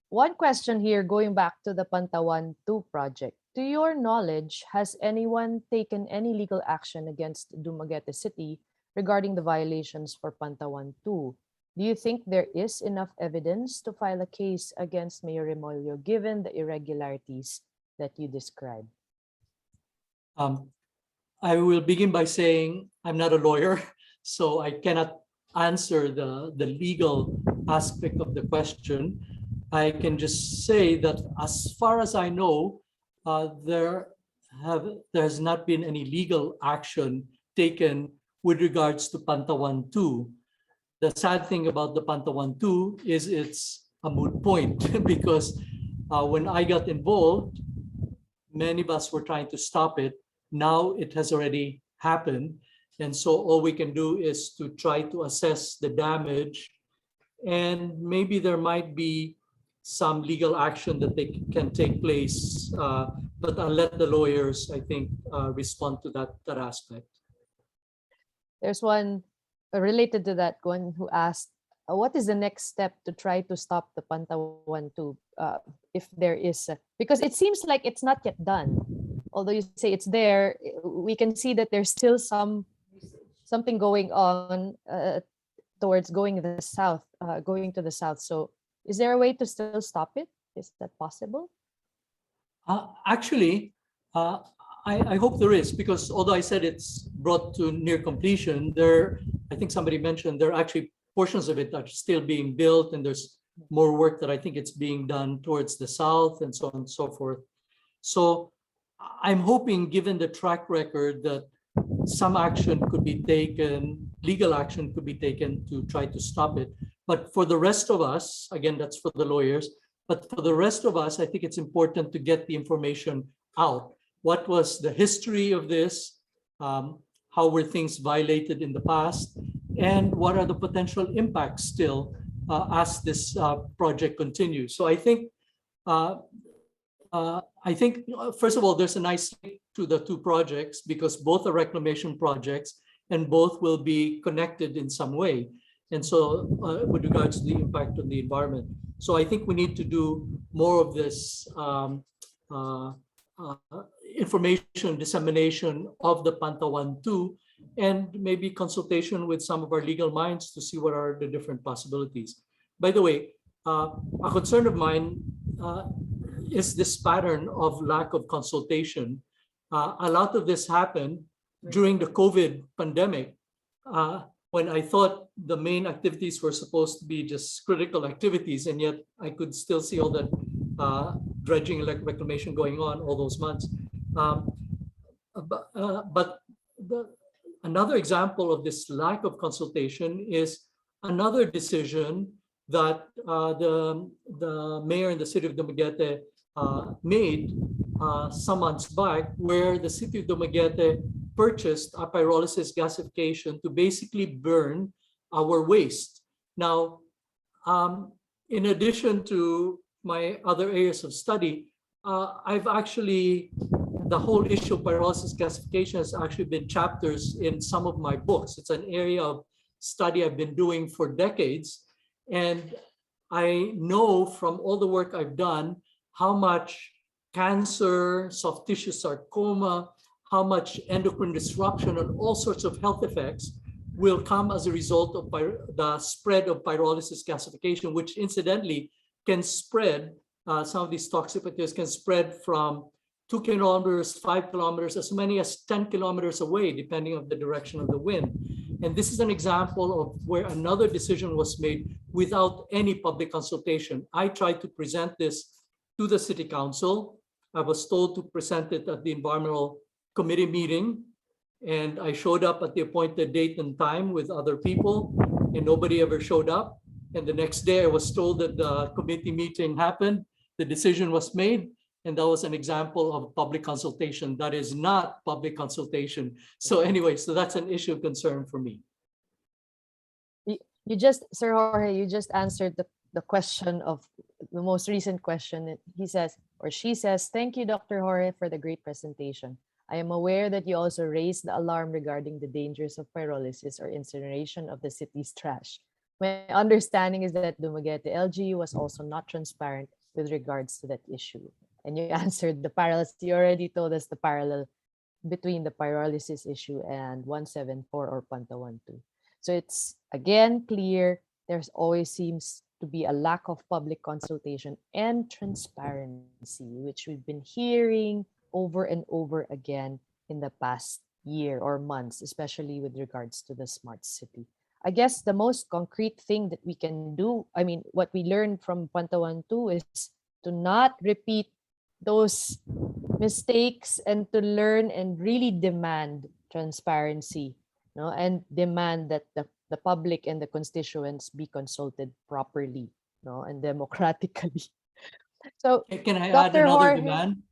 one question here going back to the Pantawan 2 project. To your knowledge, has anyone taken any legal action against Dumaguete City regarding the violations for Pantawan 2? Do you think there is enough evidence to file a case against Mayor Remulla given the irregularities that you described? I will begin by saying I'm not a lawyer, so I cannot answer the legal aspect of the question. I can just say that as far as I know, there has not been any legal action taken with regards to Pantawan 2. The sad thing about the Pantawan 2 is it's a moot point because when I got involved, many of us were trying to stop it. Now it has already happened. And so all we can do is to try to assess the damage, and maybe there might be some legal action that they can take place, but I'll let the lawyers, I think, respond to that aspect. There's one related to that one who asked, what is the next step to try to stop the Pantawan 2 if there is, because it seems like it's not yet done. Although you say it's there, we can see that there's still something going on towards going to the south. So is there a way to still stop it? Is that possible? Actually, I hope there is, because although I said it's brought to near completion, I think somebody mentioned there are actually portions of it that are still being built, and there's more work that I think it's being done towards the south and so on and so forth. So I'm hoping, given the track record, that some action could be taken, legal action could be taken to try to stop it. But for the rest of us, again, that's for the lawyers, but for the rest of us, I think it's important to get the information out. What was the history of this? How were things violated in the past? And what are the potential impacts still as this project continues? So I think, first of all, there's a nice link to the two projects because both are reclamation projects and both will be connected in some way. And so with regards to the impact on the environment. So I think we need to do more of this information dissemination of the Pantawan 2 and maybe consultation with some of our legal minds to see what are the different possibilities. By the way, a concern of mine is this pattern of lack of consultation. A lot of this happened during the COVID pandemic, when I thought the main activities were supposed to be just critical activities, and yet I could still see all that dredging and reclamation going on all those months. Another example of this lack of consultation is another decision that the mayor in the city of Dumaguete made some months back, where the city of Dumaguete purchased a pyrolysis gasification to basically burn our waste. Now, in addition to my other areas of study, the whole issue of pyrolysis gasification has actually been chapters in some of my books. It's an area of study I've been doing for decades. And I know from all the work I've done how much cancer, soft tissue sarcoma, how much endocrine disruption and all sorts of health effects will come as a result of the spread of pyrolysis gasification, which incidentally can spread, some of these toxic materials can spread from 2 kilometers, 5 kilometers, as many as 10 kilometers away, depending on the direction of the wind. And this is an example of where another decision was made without any public consultation. I tried to present this to the city council. I was told to present it at the environmental committee meeting, and I showed up at the appointed date and time with other people, and nobody ever showed up. And the next day I was told that the committee meeting happened, the decision was made, and that was an example of public consultation. That is not public consultation. So anyway, so that's an issue of concern for me. Sir Jorge, you just answered the question of the most recent question. He says, or she says, "Thank you, Dr. Jorge, for the great presentation. I am aware that you also raised the alarm regarding the dangers of pyrolysis or incineration of the city's trash. My understanding is that Dumaguete LGU was also not transparent with regards to that issue." And you answered the parallels. You already told us the parallel between the pyrolysis issue and 174 or Pantawan 2. So it's again clear there's always seems to be a lack of public consultation and transparency, which we've been hearing over and over again in the past year or months, especially with regards to the smart city. I guess the most concrete thing that we can do, I mean, what we learned from Pantawan 2 is to not repeat those mistakes and to learn and really demand transparency, and demand that the public and the constituents be consulted properly, and democratically. So, Can I add Dr. another Jorge, demand?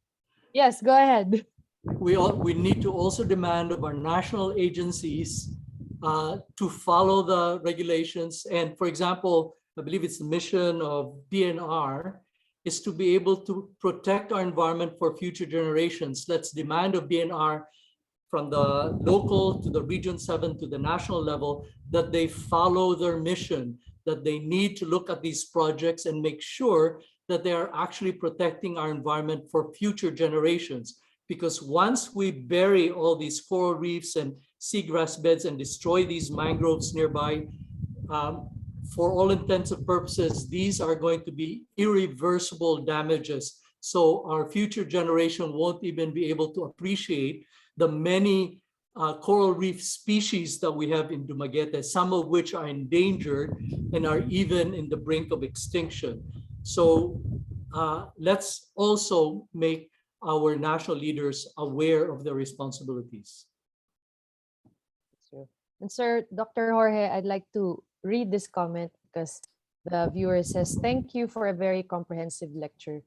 yes, go ahead. We need to also demand of our national agencies to follow the regulations. And for example, I believe it's the mission of DNR is to be able to protect our environment for future generations. Let's demand of DNR from the local to the Region 7 to the national level that they follow their mission, that they need to look at these projects and make sure that they are actually protecting our environment for future generations. Because once we bury all these coral reefs and seagrass beds and destroy these mangroves nearby, um, for all intents and purposes, these are going to be irreversible damages. So our future generation won't even be able to appreciate the many coral reef species that we have in Dumaguete, some of which are endangered and are even in the brink of extinction. So let's also make our national leaders aware of their responsibilities. True. And Sir Dr. Jorge, I'd like to read this comment because the viewer says, thank you for a very comprehensive lecture.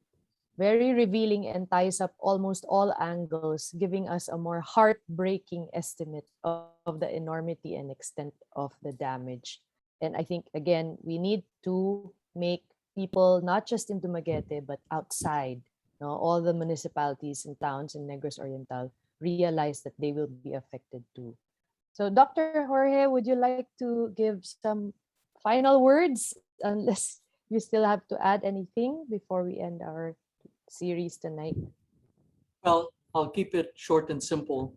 Very revealing and ties up almost all angles, giving us a more heartbreaking estimate of the enormity and extent of the damage. And I think, again, we need to make people, not just in Dumaguete, but outside, all the municipalities and towns in Negros Oriental, realize that they will be affected too. So, Dr. Jorge, would you like to give some final words, unless you still have to add anything before we end our series tonight? Well, I'll keep it short and simple.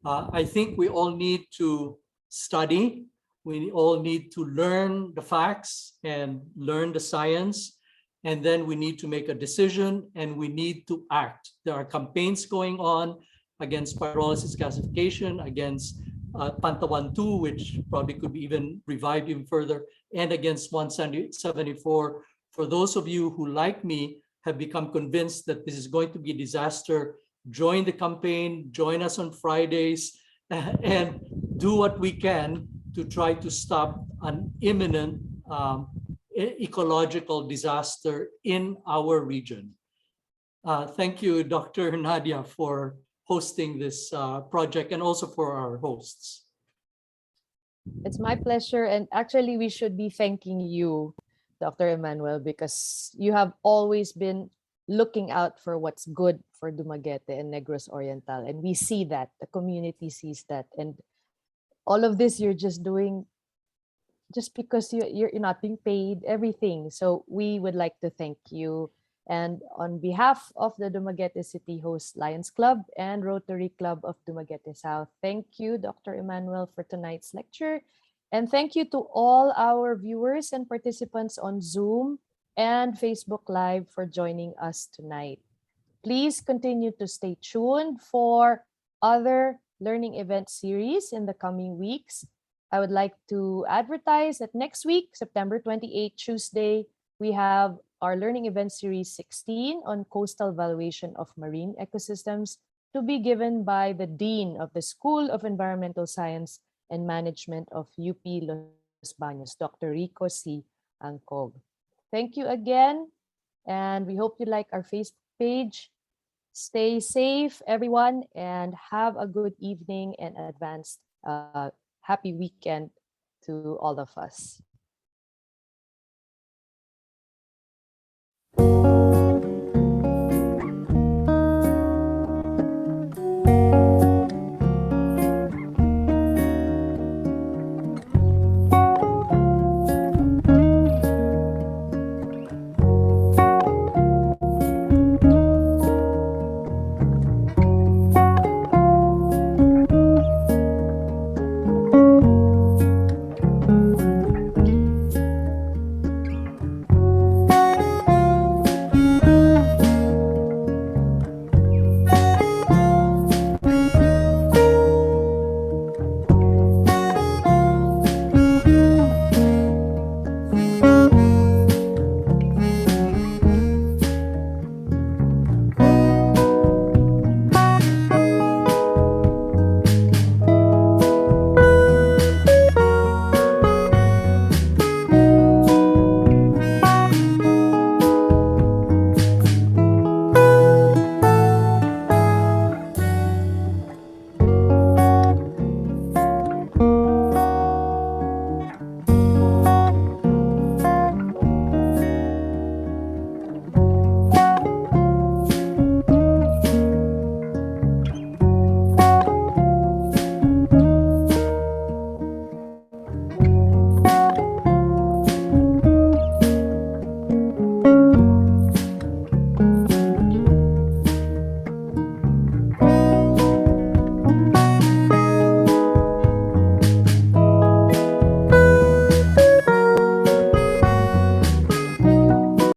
I think we all need to study. We all need to learn the facts and learn the science. And then we need to make a decision and we need to act. There are campaigns going on against pyrolysis gasification, against Pantawan 2, which probably could be even revived even further, and against 174. For those of you who, like me, have become convinced that this is going to be a disaster, join the campaign, join us on Fridays, and do what we can to try to stop an imminent ecological disaster in our region. Thank you, Dr. Nadia, for hosting this project and also for our hosts. It's my pleasure. And actually, we should be thanking you, Dr. Emmanuel, because you have always been looking out for what's good for Dumaguete and Negros Oriental. And we see that, the community sees that. And all of this you're just doing just because you're not being paid, everything. So we would like to thank you. And on behalf of the Dumaguete City Host Lions Club and Rotary Club of Dumaguete South, thank you, Dr. Emmanuel, for tonight's lecture. And thank you to all our viewers and participants on Zoom and Facebook Live for joining us tonight. Please continue to stay tuned for other learning event series in the coming weeks. I would like to advertise that next week, September 28, Tuesday, we have our learning event series 16 on coastal valuation of marine ecosystems to be given by the Dean of the School of Environmental Science and Management of UP Los Baños, Dr. Rico C. Angcog. Thank you again, and we hope you like our Facebook page. Stay safe, everyone, and have a good evening and advanced happy weekend to all of us.